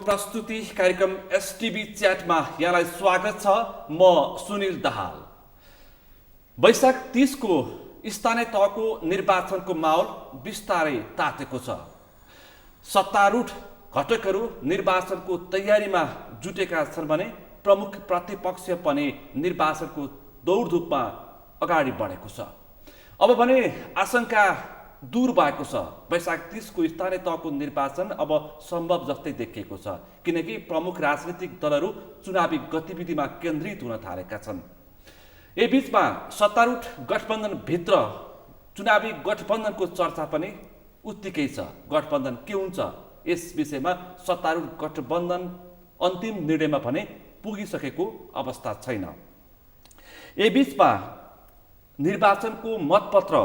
प्रस्तुति कार्यक्रम एसटिभी च्याटमा यहाँलाई स्वागत छ। म सुनिल दाहाल। वैशाख 30 को स्थानीय तहको निर्वाचनको माहौल बिस्तारै तातेको छ। सत्तारूढ घटकहरू निर्वाचनको तयारीमा जुटेका छन् भने प्रमुख प्रतिपक्ष पनि निर्वाचनको दौडधुपमा अगाडि बढेको छ। अब भने आशंका दूर भएको छ। वैशाख 30 को स्थानीय तहको निर्वाचन अब सम्भव जस्तै देखिएको छ, किनकि प्रमुख राजनीतिक दलहरू चुनावी गतिविधिमा केन्द्रित हुन थालेका छन्। यही बीचमा सत्तारूढ गठबन्धनभित्र चुनावी गठबन्धनको चर्चा पनि उत्तिकै छ। गठबन्धन के हुन्छ, यस विषयमा सत्तारूढ गठबन्धन अन्तिम निर्णयमा भने पुगिसकेको अवस्था छैन। यही बीचमा निर्वाचनको मतपत्र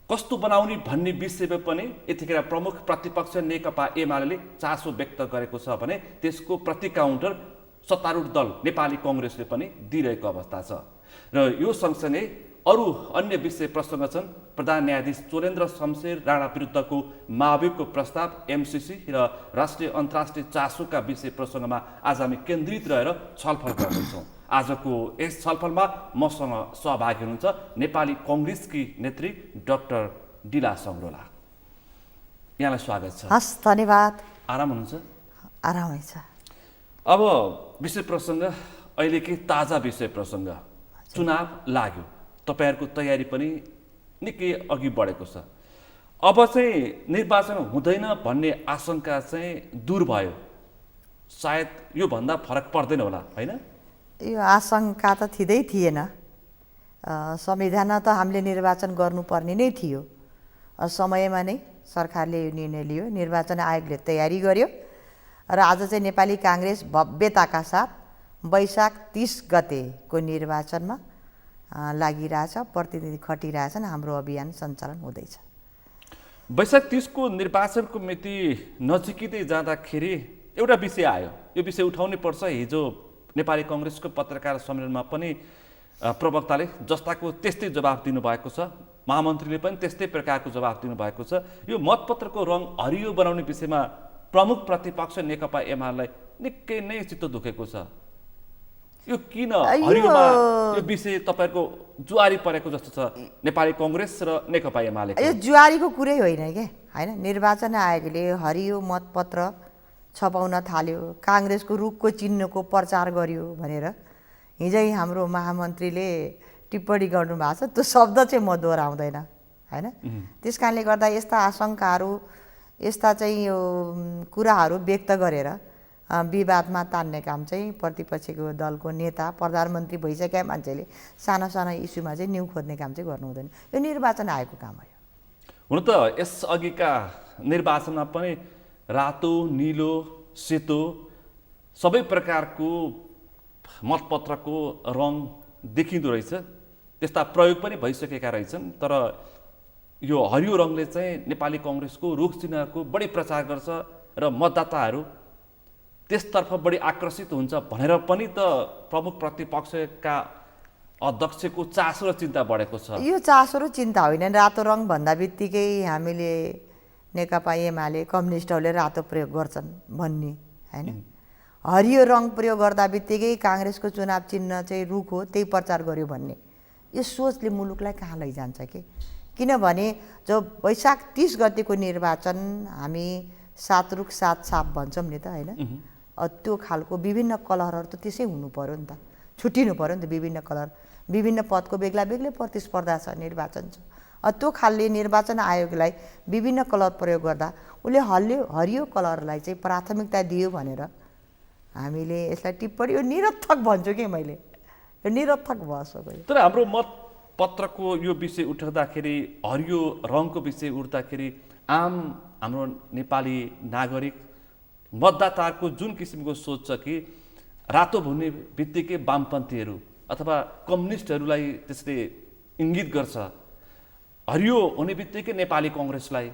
कस्तो बनाउने भन्ने विषयमा पनि यतिखेर प्रमुख प्रतिपक्ष नेकपा एमाले चासो व्यक्त गरेको छ भने त्यसको प्रति काउन्टर सत्तारूढ दल नेपाली कङ्ग्रेसले पनि दिइरहेको अवस्था छ। र यो सँगसँगै अरू अन्य विषय प्रसङ्ग छन्। प्रधान न्यायाधीश चोलेन्द्र शमशेर राणा विरुद्धको महाभियोगको प्रस्ताव, एमसिसी र राष्ट्रिय अन्तर्राष्ट्रिय चासोका विषय प्रसङ्गमा आज हामी केन्द्रित रहेर छलफल गर्नेछौँ। आजको यस छलफलमा मसँग सहभागी हुनुहुन्छ नेपाली कङ्ग्रेसकी नेत्री डाक्टर डिला सङ्ग्रोला। यहाँलाई स्वागत छ। हस्, धन्यवाद। आराम हुनुहुन्छ? आरामै छ। अब विषय प्रसङ्ग, अहिलेकै ताजा विषय प्रसङ्ग, चुनाव लाग्यो, तपाईँहरूको तयारी पनि निकै अघि बढेको छ। अब चाहिँ निर्वाचन हुँदैन भन्ने आशंका चाहिँ दूर भयो। सायद योभन्दा फरक पर्दैन होला, होइन? यो आशंका त थिएन। संविधानमा त हामीले निर्वाचन गर्नुपर्ने नै थियो। समयमा नै सरकारले यो निर्णय लियो, निर्वाचन आयोगले तयारी गर्यो र आज चाहिँ नेपाली काङ्ग्रेस भव्यताका साथ वैशाख 30 गतेको निर्वाचनमा लागिरहेछ, प्रतिनिधि खटिरहेछन्, हाम्रो अभियान सञ्चालन हुँदैछ। वैशाख 30 को निर्वाचनको मिति नजिकिँदै जाँदाखेरि एउटा विषय आयो, यो विषय उठाउनै पर्छ। हिजो नेपाली कङ्ग्रेसको पत्रकार सम्मेलनमा पनि प्रवक्ताले जस्ताको त्यस्तै जवाफ दिनुभएको छ, महामन्त्रीले पनि त्यस्तै प्रकारको जवाफ दिनुभएको छ। यो मतपत्रको रङ हरियो बनाउने विषयमा प्रमुख प्रतिपक्ष नेकपा एमालेलाई निकै नै चित्त दुखेको छ। यो किन हरियोमा यो विषय तपाईँहरूको जुवारी परेको जस्तो छ नेपाली कङ्ग्रेस र नेकपा एमाले? यो जुवारीको कुरै होइन के, होइन? निर्वाचन आयोगले हरियो मतपत्र छपाउन थाल्यो, काङ्ग्रेसको रुखको चिन्हको प्रचार गर्यो भनेर हिजै हाम्रो महामन्त्रीले टिप्पणी गर्नुभएको छ। त्यो शब्द चाहिँ म दोहोऱ्याउँदैन, होइन? त्यस कारणले गर्दा यस्ता आशंकाहरू, यस्ता चाहिँ यो कुराहरू व्यक्त गरेर विवादमा तान्ने काम चाहिँ प्रतिपक्षको दलको नेता, प्रधानमन्त्री भइसकेका मान्छेले साना साना इस्युमा चाहिँ न्यु खोज्ने काम चाहिँ गर्नु हुँदैन। यो निर्वाचन आयोगको काम हो। हुन त यस अघिका निर्वाचनमा पनि रातो, निलो, सेतो सबै प्रकारको मतपत्रको रङ देखिँदो रहेछ। त्यस्ता प्रयोग पनि भइसकेका रहेछन्। तर यो हरियो रङले चाहिँ नेपाली कङ्ग्रेसको रुख चिन्हको बढी प्रचार गर्छ र मतदाताहरू त्यसतर्फ बढी आकर्षित हुन्छ भनेर पनि त प्रमुख प्रतिपक्षका अध्यक्षको चासो र चिन्ता बढेको छ। यो चासो र चिन्ता होइन। रातो रङ भन्दा बित्तिकै हामीले नेकपा एमाले कम्युनिस्टहरूले रातो प्रयोग गर्छन् भन्ने, होइन? हरियो रङ प्रयोग गर्दा बित्तिकै काङ्ग्रेसको चुनाव चिन्ह चाहिँ रुख हो, त्यही प्रचार गर्यो भन्ने यो सोचले मुलुकलाई कहाँ लैजान्छ कि? किनभने जब वैशाख 30 गतेको निर्वाचन हामी 7 रुख 7 छाप भन्छौँ नि त, होइन? त्यो खालको विभिन्न कलरहरू त त्यसै हुनु पर्यो नि त, छुट्टिनु पर्यो नि त। विभिन्न कलर, विभिन्न पदको बेग्ला बेग्लै प्रतिस्पर्धा छ, निर्वाचन छ। त्यो खालले निर्वाचन आयोगलाई विभिन्न कलर प्रयोग गर्दा उसले हरियो कलरलाई चाहिँ प्राथमिकता दियो भनेर हामीले यसलाई टिप्पणी, यो निरर्थक भन्छु कि मैले, यो निरर्थक भयो। तर हाम्रो मतपत्रको यो विषय उठाउँदाखेरि, हरियो रङको विषय उठ्दाखेरि आम हाम्रो नेपाली नागरिक मतदाताहरूको जुन किसिमको सोच छ कि रातो हुने बित्तिकै वामपन्थीहरू अथवा कम्युनिस्टहरूलाई त्यसले इङ्गित गर्छ, हरियो हुने बित्तिकै नेपाली कङ्ग्रेसलाई,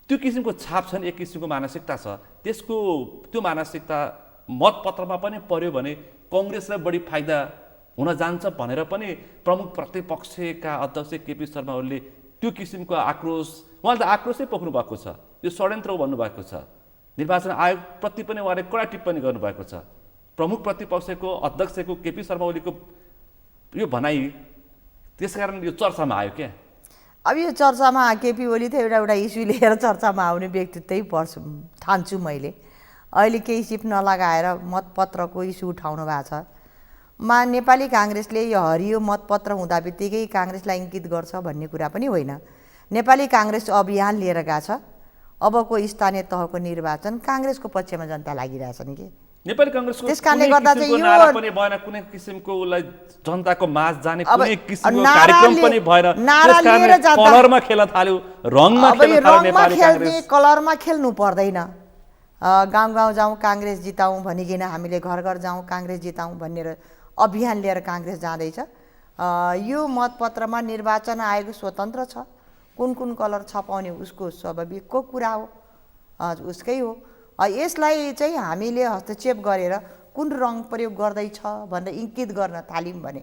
त्यो किसिमको छाप छ नि, एक किसिमको मानसिकता छ। त्यो मानसिकता मतपत्रमा पनि पर्यो भने कङ्ग्रेसलाई बढी फाइदा हुन जान्छ भनेर पनि प्रमुख प्रतिपक्षका अध्यक्ष केपी शर्मा ओलीले त्यो किसिमको आक्रोश, उहाँले त आक्रोशै पोख्नु भएको छ, यो षड्यन्त्र भन्नुभएको छ। निर्वाचन आयोगप्रति पनि उहाँले कडा टिप्पणी गर्नुभएको छ। प्रमुख प्रतिपक्षको अध्यक्षको केपी शर्मा ओलीको यो भनाइ त्यसकारण यो चर्चामा आयो क्या। अब यो चर्चामा केपी ओली त एउटा इस्यु लिएर चर्चामा आउने व्यक्तित्वै पर्छु ठान्छु मैले। अहिले केही सिप नलगाएर मतपत्रको इस्यु उठाउनु भएको छ। नेपाली काङ्ग्रेसले यो हरियो मतपत्र हुँदा बित्तिकै काङ्ग्रेसलाई इङ्गित गर्छ भन्ने कुरा पनि होइन। नेपाली काङ्ग्रेस अभियान लिएर गएको छ। अबको स्थानीय तहको निर्वाचन काङ्ग्रेसको पक्षमा जनता लागिरहेछ नि कि नेपाली काङ्ग्रेसको त्यस कारणले गर्दा चाहिँ यो नारा पनि भएन, कुनै किसिमको उसलाई जनताको माझ जाने कुनै किसिमको कार्यक्रम पनि भएन। त्यसकारणले कलरमा खेल्न थाल्यो, रङमा खेल्न थाल्यो नेपाली काङ्ग्रेस। कलरमा खेल्नु पर्दैन। गाउँ गाउँ जाउँ काङ्ग्रेस जिताउँ भनिकन हामीले घर घर जाउँ काङ्ग्रेस जिताउँ भनेर अभियान लिएर काङ्ग्रेस जाँदैछ। यो मतपत्रमा निर्वाचन आयोग स्वतन्त्र छ, कुन कलर छपाउने उसको स्वाभाविकको कुरा हो, उसकै हो। यसलाई चाहिँ हामीले हस्तक्षेप गरेर कुन रङ प्रयोग गर्दैछ भनेर इङ्गित गर्न थाल्यौँ भने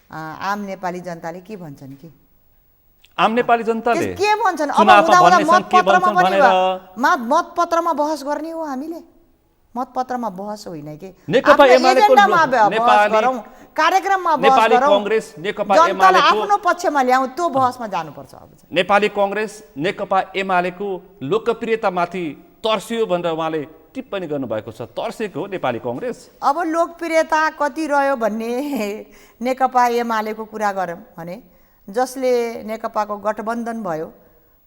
आम नेपाली जनताले के भन्छन् कि आम नेपाली जनताले के भन्छन्? अब मतपत्रमा बहस गर्ने हो हामीले, मतपत्रमा बहस होइन कि कार्यक्रममा बहस गरौँ, जनतालाई आफ्नो पक्षमा ल्याउँ, त्यो बहसमा जानुपर्छ। अब नेपाली काङ्ग्रेस नेकपा एमालेको लोकप्रियतामाथि तर्सियो भनेर उहाँले टिप्पणी गर्नुभएको छ। तर्सेको हो नेपाली काङ्ग्रेस। अब लोकप्रियता कति रह्यो भन्ने नेकपा एमालेको कुरा गरौँ भने जसले नेकपाको गठबन्धन भयो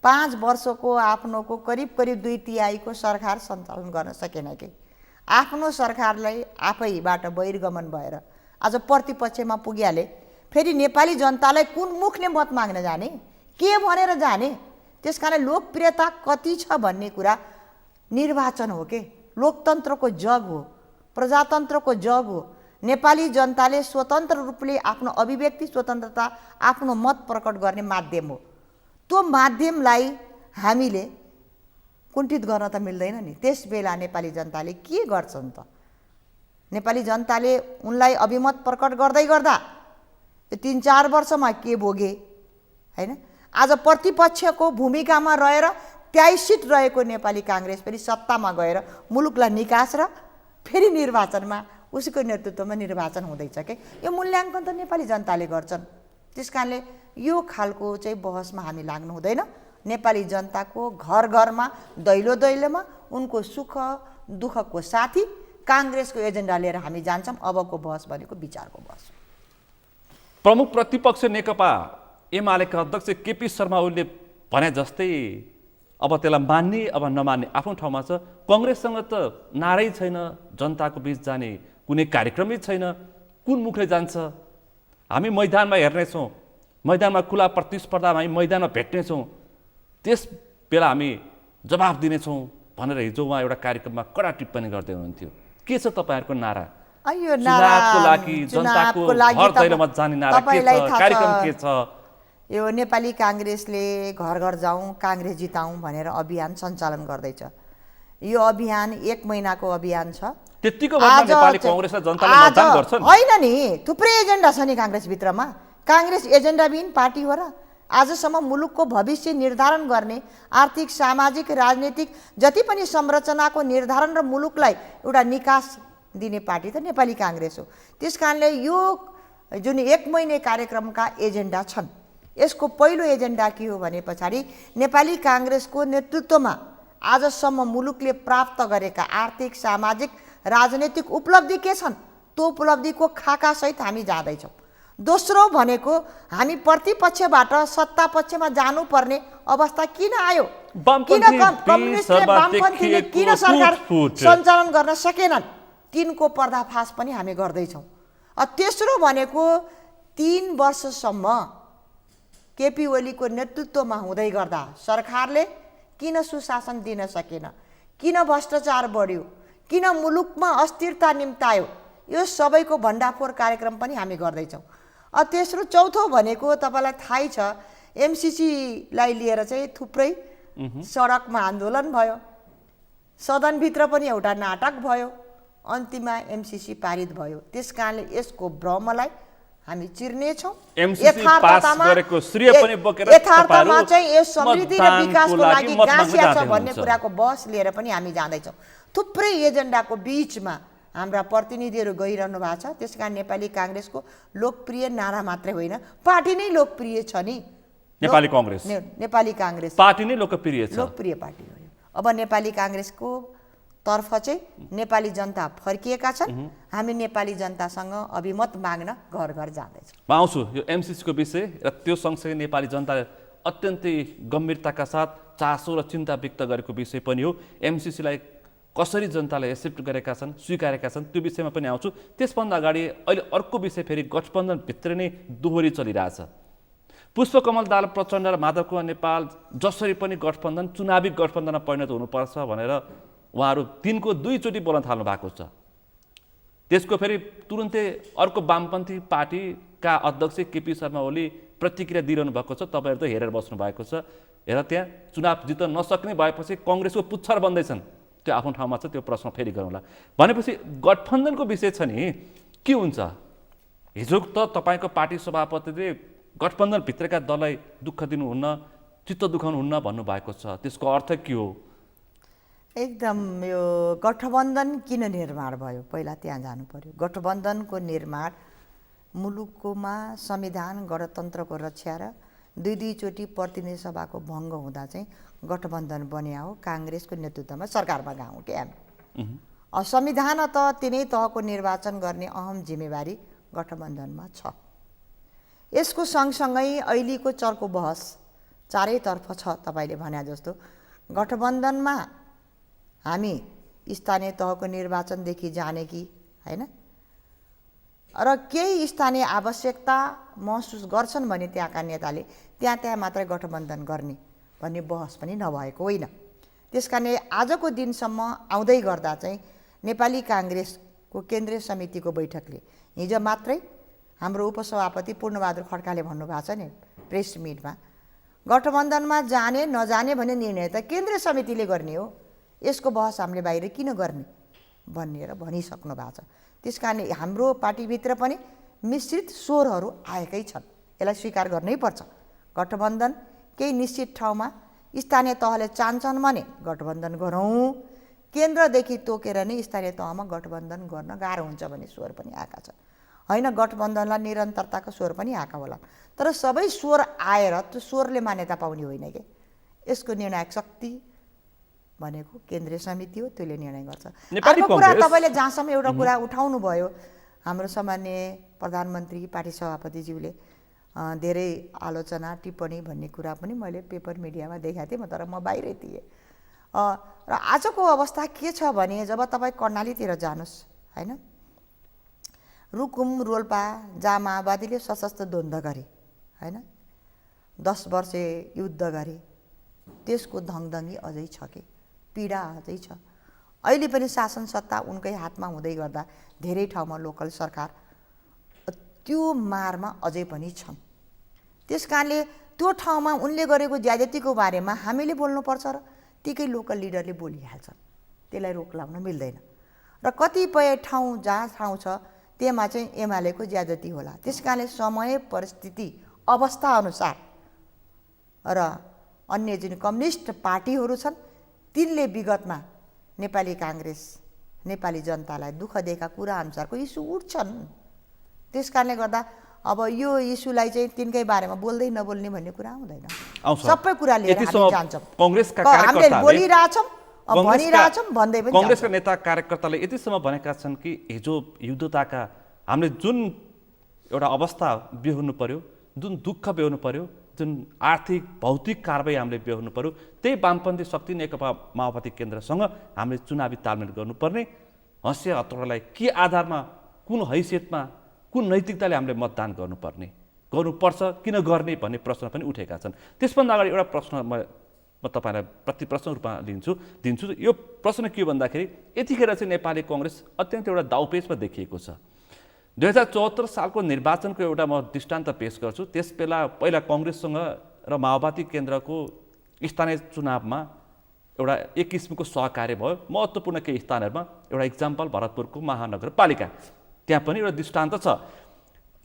5 वर्षको आफ्नोको करिब 2/3 सरकार सञ्चालन गर्न सकेन कि आफ्नो सरकारलाई आफैबाट बहिर्गमन भएर आज प्रतिपक्षमा पुगिहाले। फेरि नेपाली जनतालाई कुन मुखले मत माग्न जाने, के भनेर जाने? त्यसकारण लोकप्रियता कति छ भन्ने कुरा निर्वाचन हो के, लोकतन्त्रको जग हो, प्रजातन्त्रको जग हो। नेपाली जनताले स्वतन्त्र रूपले आफ्नो अभिव्यक्ति स्वतन्त्रता आफ्नो मत प्रकट गर्ने माध्यम हो। त्यो माध्यमलाई हामीले कुण्ठित गर्न त मिल्दैन नि। त्यस बेला नेपाली जनताले के गर्छन् त? नेपाली जनताले उनलाई अभिमत प्रकट गर्दै गर्दा 3-4 वर्षमा के भोगे हैन? आज प्रतिपक्षको भूमिकामा रहेर 23 सिट रहेको नेपाली काङ्ग्रेस फेरि सत्तामा गएर मुलुकलाई निकास र फेरि निर्वाचनमा उसको नेतृत्वमा निर्वाचन हुँदैछ के। यो मूल्याङ्कन त नेपाली जनताले गर्छन्। त्यसकारणले यो खालको चाहिँ बहसमा हामी लाग्नु हुँदैन। नेपाली जनताको घर घरमा दैलो दैलोमा उनको सुख दुःखको साथी काङ्ग्रेसको एजेन्डा लिएर हामी जान्छौँ। अबको बहस भनेको विचारको बहस। प्रमुख प्रतिपक्ष नेकपा एमालेका अध्यक्ष केपी शर्मा ओलीले भने जस्तै अब त्यसलाई मान्ने अब नमान्ने आफ्नो ठाउँमा छ। काङ्ग्रेससँग त नारै छैन, जनताको बीच जाने कुनै कार्यक्रमै छैन। कुन मुखले जान्छ? हामी मैदानमा हेर्नेछौँ, मैदानमा खुला प्रतिस्पर्धा हामी मैदानमा भेट्नेछौँ, त्यस बेला हामी जवाफ दिनेछौँ भनेर हिजो उहाँ एउटा कार्यक्रममा कडा टिप्पणी गर्दै हुनुहुन्थ्यो। के छ तपाईँहरूको नारा? चुनावको लागि जनताको घर दैलोमा जाने नारा के छ? कार्यक्रम के छ? यो नेपाली काङ्ग्रेसले घर घर जाउँ काङ्ग्रेस जिताउँ भनेर अभियान सञ्चालन गर्दैछ। यो अभियान 1 महिनाको अभियान छ। त्यतिको भरमा नेपाली काङ्ग्रेसलाई जनताले मतदान गर्छन्? होइन नि, थुप्रै एजेन्डा छ नि काङ्ग्रेसभित्रमा। काङ्ग्रेस एजेन्डाविहीन पार्टी हो र? आजसम्म मुलुकको भविष्य निर्धारण गर्ने आर्थिक सामाजिक राजनीतिक जति पनि संरचनाको निर्धारण र मुलुकलाई एउटा निकास दिने पार्टी त नेपाली काङ्ग्रेस हो। त्यसकारणले यो जुन 1 महिने कार्यक्रमका एजेन्डा छन्, यसको पहिलो एजेन्डा के हो भने पछाडि नेपाली काङ्ग्रेसको नेतृत्वमा आजसम्म मुलुकले प्राप्त गरेका आर्थिक सामाजिक राजनीतिक उपलब्धि के छन्, त्यो उपलब्धिको खाकासहित हामी जाँदैछौँ। दोस्रो भनेको हामी प्रतिपक्षबाट सत्ता पक्षमा जानुपर्ने अवस्था किन आयो? किन कम्युनिस्टले वामपन्थीले किन सरकार सञ्चालन गर्न सकेनन्? तिनको पर्दाफास पनि हामी गर्दैछौँ। तेस्रो भनेको 3 वर्षसम्म केपी ओलीको नेतृत्वमा हुँदै गर्दा सरकारले किन सुशासन दिन सकेन, किन भ्रष्टाचार बढ्यो, किन मुलुकमा अस्थिरता निम्तायो, यो सबैको भण्डाफोर कार्यक्रम पनि हामी गर्दैछौँ। तेस्रो चौथो भनेको तपाईँलाई थाहै छ, एमसिसीलाई लिएर चाहिँ थुप्रै सडकमा आन्दोलन भयो, सदनभित्र पनि एउटा नाटक भयो, अन्तिममा एमसिसी पारित भयो। त्यस कारणले यसको भ्रमलाई हामी चिर्नेछौँ। MCC पास गरेको श्रेय पनि बोकेर यथार्थमा चाहिँ यस समृद्धि र मतदानको विकासको लागि लागि मत गाँसिया माग्न छ जाँदै भन्ने हुनुहुन्छ। कुराको बहस लिएर पनि हामी जाँदैछौँ। थुप्रै एजेन्डाको बिचमा हाम्रा प्रतिनिधिहरू गइरहनु भएको छ। त्यस कारण नेपाली काङ्ग्रेसको लोकप्रिय नारा मात्रै होइन, पार्टी नै लोकप्रिय छ नि। नेपाली काङ्ग्रेस नेपाली काङ्ग्रेस पार्टी नै लोकप्रिय छ। लोकप्रिय पार्टी हो। अब नेपाली काङ्ग्रेसको तर्फ चाहिँ नेपाली जनता फर्किएका छन्। हामी नेपाली जनतासँग अभिमत माग्न घर घर जाँदैछौँ। म आउँछु यो MCC को विषय र त्यो सँगसँगै नेपाली जनताले अत्यन्तै गम्भीरताका साथ चासो र चिन्ता व्यक्त गरेको विषय पनि हो। MCC लाई कसरी जनताले एक्सेप्ट गरेका छन्, स्वीकारेका छन्, त्यो विषयमा पनि आउँछु। त्यसभन्दा अगाडि अहिले अर्को विषय फेरि गठबन्धनभित्र नै दोहोरी चलिरहेछ। पुष्पकमल दाहाल प्रचण्ड र माधव कुमार नेपाल जसरी पनि गठबन्धन चुनावी गठबन्धनमा परिणत हुनुपर्छ भनेर उहाँहरू दिनको 2 चोटि बोल्न थाल्नु भएको छ। त्यसको फेरि तुरुन्तै अर्को वामपन्थी पार्टीका अध्यक्ष केपी शर्मा ओली प्रतिक्रिया दिइरहनु भएको छ। तपाईँहरू त हेरेर बस्नु भएको छ। हेर त्यहाँ चुनाव जित्न नसक्ने भएपछि कङ्ग्रेसको पुच्छर बन्दैछन्। त्यो आफ्नो ठाउँमा छ, त्यो प्रश्न फेरि गरौँला। भनेपछि गठबन्धनको विषय छ नि, के हुन्छ? हिजो त तपाईँको पार्टी सभापतिले गठबन्धनभित्रका दललाई दुःख दिनुहुन्न, चित्त दुखाउनुहुन्न भन्नुभएको छ। त्यसको अर्थ के हो? एकदम यो गठबन्धन किन निर्माण भयो, पहिला त्यहाँ जानु पर्यो। गठबन्धनको निर्माण मुलुककोमा संविधान गणतन्त्रको रक्षा र 2 चोटि प्रतिनिधि सभाको भङ्ग हुँदा चाहिँ गठबन्धन बन्या हो। काङ्ग्रेसको नेतृत्वमा सरकारमा गयौँ के हामी। संविधान त तिनै तहको निर्वाचन गर्ने अहम जिम्मेवारी गठबन्धनमा छ। यसको सँगसँगै अहिलेको चर्को बहस चारैतर्फ छ। तपाईँले भने जस्तो गठबन्धनमा हामी स्थानीय तहको निर्वाचनदेखि जाने कि होइन, र केही स्थानीय आवश्यकता महसुस गर्छन् भने त्यहाँका नेताले त्यहाँ मात्रै गठबन्धन गर्ने भन्ने बहस पनि नभएको होइन। त्यस कारणले आजको दिनसम्म आउँदै गर्दा चाहिँ नेपाली काङ्ग्रेसको केन्द्रीय समितिको बैठकले हिजो मात्रै हाम्रो उपसभापति पूर्णबहादुर खड्काले भन्नुभएको छ नि प्रेस मिटमा, गठबन्धनमा जाने नजाने भन्ने निर्णय त केन्द्रीय समितिले गर्ने हो, यसको बहस हामीले बाहिर किन गर्ने भनेर भनिसक्नु भएको छ। त्यस कारणले हाम्रो पार्टीभित्र पनि मिश्रित स्वरहरू आएकै छन्। यसलाई स्वीकार गर्नै पर्छ। गठबन्धन केही निश्चित ठाउँमा स्थानीय तहले चाहन्छन् भने गठबन्धन गरौँ, केन्द्रदेखि तोकेर नै स्थानीय तहमा गठबन्धन गर्न गाह्रो हुन्छ भन्ने स्वर पनि आएका छन्। होइन, गठबन्धनलाई निरन्तरताको स्वर पनि आएका होला, तर सबै स्वर आएर त्यो स्वरले मान्यता पाउने होइन के। यसको निर्णायक शक्ति भनेको केन्द्रीय समिति हो, त्यसले निर्णय गर्छ। अर्को कुरा तपाईँले जहाँसम्म एउटा कुरा उठाउनु भयो, हाम्रो सामान्य प्रधानमन्त्री पार्टी सभापतिज्यूले धेरै आलोचना टिप्पणी भन्ने कुरा पनि मैले पेपर मिडियामा देखाएको थिएँ, तर म बाहिरै थिएँ। र आजको अवस्था के छ भने जब तपाईँ कर्णालीतिर जानुहोस् होइन, रुकुम रोल्पा जहाँ माओवादीले सशस्त्र द्वन्द्व गरे होइन, 10 वर्ष युद्ध गरे, त्यसको धङधङ्गी अझै छ कि पीडा अझै छ। अहिले पनि शासन सत्ता उनकै हातमा हुँदै गर्दा धेरै ठाउँमा लोकल सरकार त्यो मारमा अझै पनि छन्। त्यस कारणले त्यो ठाउँमा उनले गरेको ज्यादतीको बारेमा हामीले बोल्नुपर्छ र तीकै लोकल लिडरले बोलिहाल्छन्, त्यसलाई रोक लगाउन मिल्दैन। र कतिपय ठाउँ जहाँ ठाउँ छ त्यसमा चाहिँ एमालेको ज्यादती होला। त्यस कारणले समय परिस्थिति अवस्थाअनुसार र अन्य जुन कम्युनिस्ट पार्टीहरू छन् तिनले विगतमा नेपाली काङ्ग्रेस नेपाली जनतालाई दुःख दिएका कुरा अनुसारको इस्यु उठ्छन्। त्यस कारणले गर्दा अब यो इस्युलाई चाहिँ तिनकै बारेमा बोल्दै नबोल्ने भन्ने कुरा आउँदैन। सबै कुरा लिएर हामी जान्छौँ। हामीले बोलिरहेछौँ, भनिरहेछौँ, भन्दै पनि कङ्ग्रेसका नेता कार्यकर्ताले यतिसम्म भनेका छन् कि हिजो युद्धताका हामीले जुन एउटा अवस्था बेहोर्नु पर्यो, जुन दुःख बेहोर्नु पर्यो, जुन आर्थिक भौतिक कारबाही हामीले बेहोर्नु पर्यो, त्यही वामपन्थी शक्ति नेकपा माओवादी केन्द्रसँग हामीले चुनावी तालमेल गर्नुपर्ने, हँसिया हतौडालाई के आधारमा, कुन हैसियतमा, कुन नैतिकताले हामीले मतदान गर्नुपर्छ, किन गर्ने भन्ने प्रश्न पनि उठेका छन्। त्यसभन्दा अगाडि एउटा प्रश्न म तपाईँलाई प्रति प्रश्न रूपमा दिन्छु। यो प्रश्न के हो भन्दाखेरि यतिखेर चाहिँ नेपाली कङ्ग्रेस अत्यन्त एउटा दाउपेचमा देखिएको छ। 2074 सालको निर्वाचनको एउटा म दृष्टान्त पेश गर्छु। त्यस बेला पहिला कङ्ग्रेससँग र माओवादी केन्द्रको स्थानीय चुनावमा एउटा एक किसिमको सहकार्य भयो। महत्त्वपूर्ण केही स्थानहरूमा एउटा इक्जाम्पल भरतपुरको महानगरपालिका, त्यहाँ पनि एउटा दृष्टान्त छ।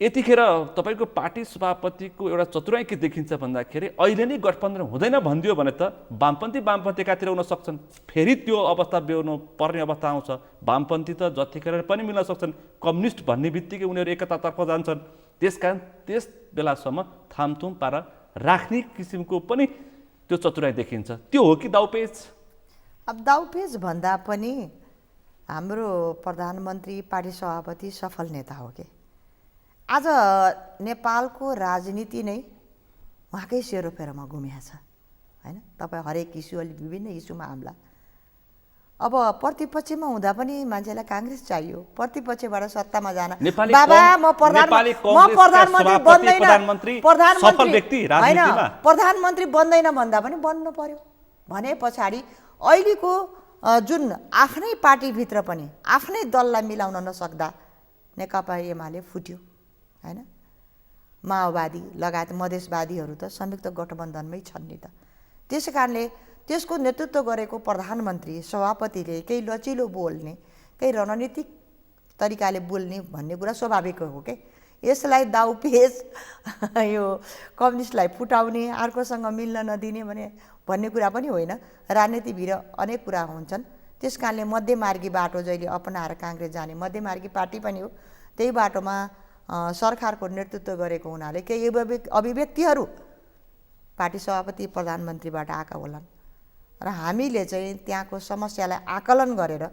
यतिखेर तपाईँको पार्टी सभापतिको एउटा चतुराई के देखिन्छ भन्दाखेरि अहिले नै गठबन्धन हुँदैन भनिदियो भने त वामपन्थी एकातिर हुन सक्छन्, फेरि त्यो अवस्था बेहोर्नु पर्ने अवस्था आउँछ। वामपन्थी त जतिखेर पनि मिल्न सक्छन्, कम्युनिस्ट भन्ने बित्तिकै उनीहरू एकतातर्फ जान्छन्। त्यसकारण त्यस बेलासम्म थामथुम पारा राख्ने किसिमको पनि त्यो चतुराई देखिन्छ। त्यो हो कि दाउपेच? अब दाउपेच भन्दा पनि हाम्रो प्रधानमन्त्री पार्टी सभापति सफल नेता हो कि आज नेपालको राजनीति नै उहाँकै सेरोफेरोमा घुमिया छ हैन। तपाईँ हरेक इस्यु अलि विभिन्न इस्युमा हाम्ला। अब प्रतिपक्षमा हुँदा पनि मान्छेलाई काङ्ग्रेस चाहियो, प्रतिपक्षबाट सत्तामा जान बाबा म प्रधानमन्त्री बन्दैन भन्दा पनि बन्नु पर्यो भने पछाडि अहिलेको जुन आफ्नै पार्टीभित्र पनि आफ्नै दललाई मिलाउन नसक्दा नेकपा एमाले फुट्यो हैन। माओवादी लगायत मधेसवादीहरू त संयुक्त गठबन्धनमै छन् नि त। त्यसै कारणले त्यसको नेतृत्व गरेको प्रधानमन्त्री सभापतिले केही लचिलो बोल्ने, केही रणनीतिक तरिकाले बोल्ने भन्ने कुरा स्वाभाविक हो के। यसलाई दाउपेच यो कम्युनिस्टलाई फुटाउने, अर्कोसँग मिल्न नदिने भन्ने कुरा पनि होइन। राजनीतिभित्र अनेक कुरा हुन्छन्। त्यस कारणले मध्यमार्गी बाटो जहिले अपनाएर काङ्ग्रेस जाने मध्यमार्गी पार्टी पनि हो। त्यही बाटोमा सरकारको नेतृत्व गरेको हुनाले केही अभिव्यक्तिहरू पार्टी सभापति प्रधानमन्त्रीबाट आएका होलान् र हामीले चाहिँ त्यहाँको समस्यालाई आकलन गरेर,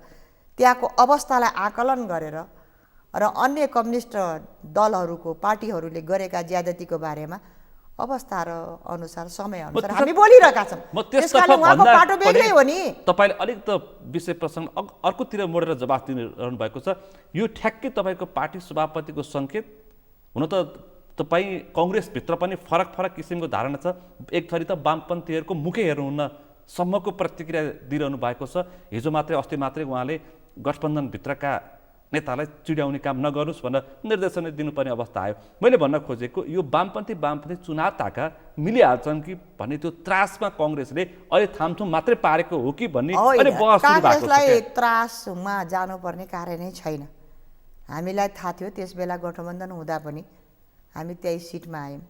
त्यहाँको अवस्थालाई आकलन गरेर र अन्य कम्युनिस्ट दलहरूको पार्टीहरूले गरेका ज्यादतीको बारेमा अवस्था र अनुसार समय अनुसार हामी बोलिरहेका छौँ। त्यसकारण उहाँको बाटो बेग्लै हो नि। तपाईँले अलिक त विषय प्रसङ्ग अर्कोतिर मोडेर जवाफ दिइरहनु भएको छ। यो ठ्याक्कै तपाईँको पार्टी सभापतिको सङ्केत हुन त तपाईँ कङ्ग्रेसभित्र पनि फरक किसिमको धारणा छ। एक थरी त वामपन्थीहरूको मुखै हेर्नुहुन्न सम्मको प्रतिक्रिया दिइरहनु भएको छ। हिजो मात्रै अस्ति मात्रै उहाँले गठबन्धनभित्रका नेतालाई चिड्याउने काम नगर्नुहोस् भनेर निर्देशन दिनुपर्ने अवस्था आयो। मैले भन्न खोजेको यो वामपन्थी चुनाव ताका मिलिहाल्छन् कि भन्ने त्यो त्रासमा कङ्ग्रेसले अहिले थामथुम मात्रै पारेको हो कि भन्ने अहिले बहस सुरु भएको छ। काङ्ग्रेसलाई त्रासमा जानुपर्ने कारण नै छैन। हामीलाई थाहा थियो त्यस बेला गठबन्धन हुँदा पनि हामी 23 सिटमा आयौँ।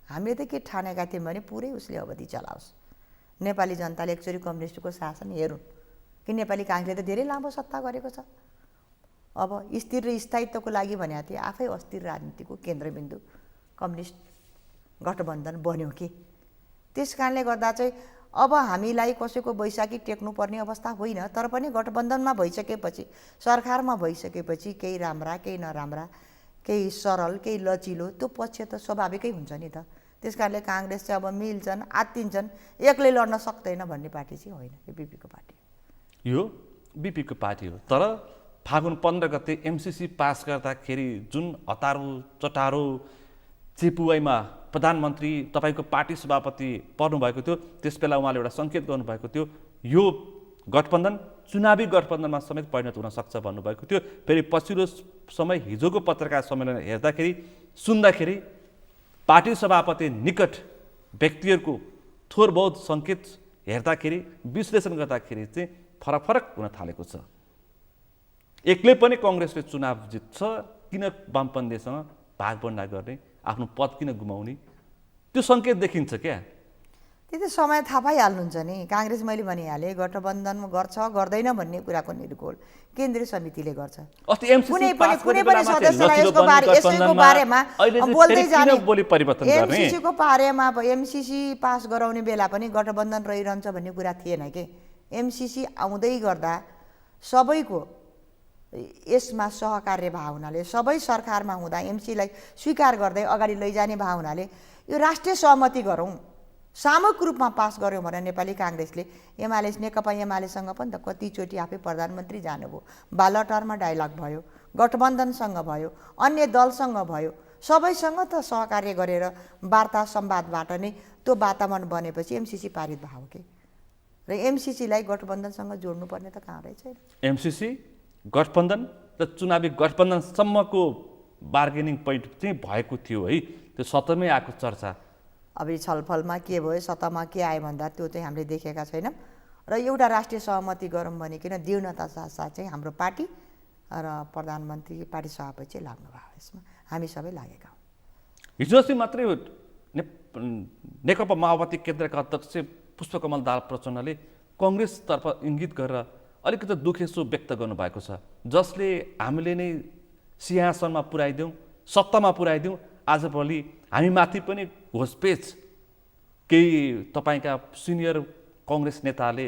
हामीले त के ठानेका थियौँ भने पुरै उसले अवधि चलाओस्, नेपाली जनताले एकचोटि कम्युनिस्टको शासन हेरुन् कि नेपाली काङ्ग्रेसले त धेरै लामो सत्ता गरेको छ। अब स्थिर र स्थायित्वको लागि भनेको थिए, आफै अस्थिर राजनीतिको केन्द्रबिन्दु कम्युनिस्ट गठबन्धन बन्यो कि। त्यस कारणले गर्दा चाहिँ अब हामीलाई कसैको बैशाखी टेक्नुपर्ने अवस्था होइन। तर पनि गठबन्धनमा भइसकेपछि, सरकारमा भइसकेपछि केही राम्रा केही नराम्रा, केही सरल केही लचिलो, त्यो पक्ष त स्वाभाविकै हुन्छ नि त। त्यस कारणले काङ्ग्रेस चाहिँ अब मिल्छन् आत्तिन्छन्, एक्लै लड्न सक्दैन भन्ने पार्टी चाहिँ होइन। यो बिपीको पार्टी हो। यो बिपीको पार्टी हो। तर फागुन 15 गते एमसिसी पास गर्दाखेरि जुन हतारो चटारो चेपुवाईमा प्रधानमन्त्री तपाईँको पार्टी सभापति पर्नुभएको थियो, त्यस बेला उहाँले एउटा सङ्केत गर्नुभएको थियो यो गठबन्धन चुनावी गठबन्धनमा समेत परिणत हुन सक्छ भन्नुभएको थियो। फेरि पछिल्लो समय हिजोको पत्रकार सम्मेलन हेर्दाखेरि सुन्दाखेरि पार्टी सभापति निकट व्यक्तिहरूको थोर बहुत सङ्केत हेर्दाखेरि विश्लेषण गर्दाखेरि चाहिँ फरक हुन थालेको छ। एक्लै पनि कङ्ग्रेसले चुनाव जित्छ, किन वामपन्थीसँग भागभण्डा गर्ने, आफ्नो पद किन गुमाउने, त्यो सङ्केत देखिन्छ क्या। त्यो त समय थाहा पाइहाल्नुहुन्छ नि। काङ्ग्रेस मैले भनिहालेँ गठबन्धन गर्छ गर्दैन भन्ने कुराको निर्गोल केन्द्रीय समितिले गर्छ। कुनै पनि सदस्यलाई यसको बारेमा बोल्दै जाने, एमसिसीको बारेमा एमसिसी पास गराउने बेला पनि गठबन्धन रहिरहन्छ भन्ने कुरा थिएन कि। एमसिसी आउँदै गर्दा सबैको यसमा सहकार्य भाव हुनाले, सबै सरकारमा हुँदा एमसीलाई स्वीकार गर्दै अगाडि लैजाने भाव हुनाले यो राष्ट्रिय सहमति गरौँ, सामूहिक रूपमा पास गऱ्यौँ भनेर नेपाली काङ्ग्रेसले नेकपा एमालेसँग पनि त कतिचोटि आफै प्रधानमन्त्री जानुभयो, बालटारमा डायलग भयो, गठबन्धनसँग भयो, अन्य दलसँग भयो, सबैसँग त सहकार्य गरेर वार्ता संवादबाट नै त्यो वातावरण बनेपछि एमसिसी पारित भयो कि। र एमसिसीलाई गठबन्धनसँग जोड्नुपर्ने त कहाँ रहेछ। एमसिसी गठबन्धन र चुनावी गठबन्धनसम्मको बार्गेनिङ पोइन्ट चाहिँ भएको थियो है, त्यो सतहमै आएको चर्चा। अब छलफलमा के भयो, सतहमा के आयो भन्दा त्यो चाहिँ हामीले देखेका छैनौँ। र एउटा राष्ट्रिय सहमति गरौँ भनिकन न्यूनता साथसाथ चाहिँ हाम्रो पार्टी र प्रधानमन्त्री पार्टी सभापति चाहिँ लाग्नु भयो यसमा, हामी सबै लागेका हौँ। हिजो अस्ति मात्रै नेकपा माओवादी केन्द्रका अध्यक्ष पुष्पकमल दाहाल प्रचण्डले कङ्ग्रेसतर्फ इङ्गित गरेर अलिकति दुखेसो व्यक्त गर्नुभएको छ, जसले हामीले नै सिंहासनमा पुर्याइदिउँ, सत्तामा पुर्याइदिउँ, आजभोलि हामीमाथि पनि घोषपेच केही तपाईँका सिनियर कङ्ग्रेस नेताले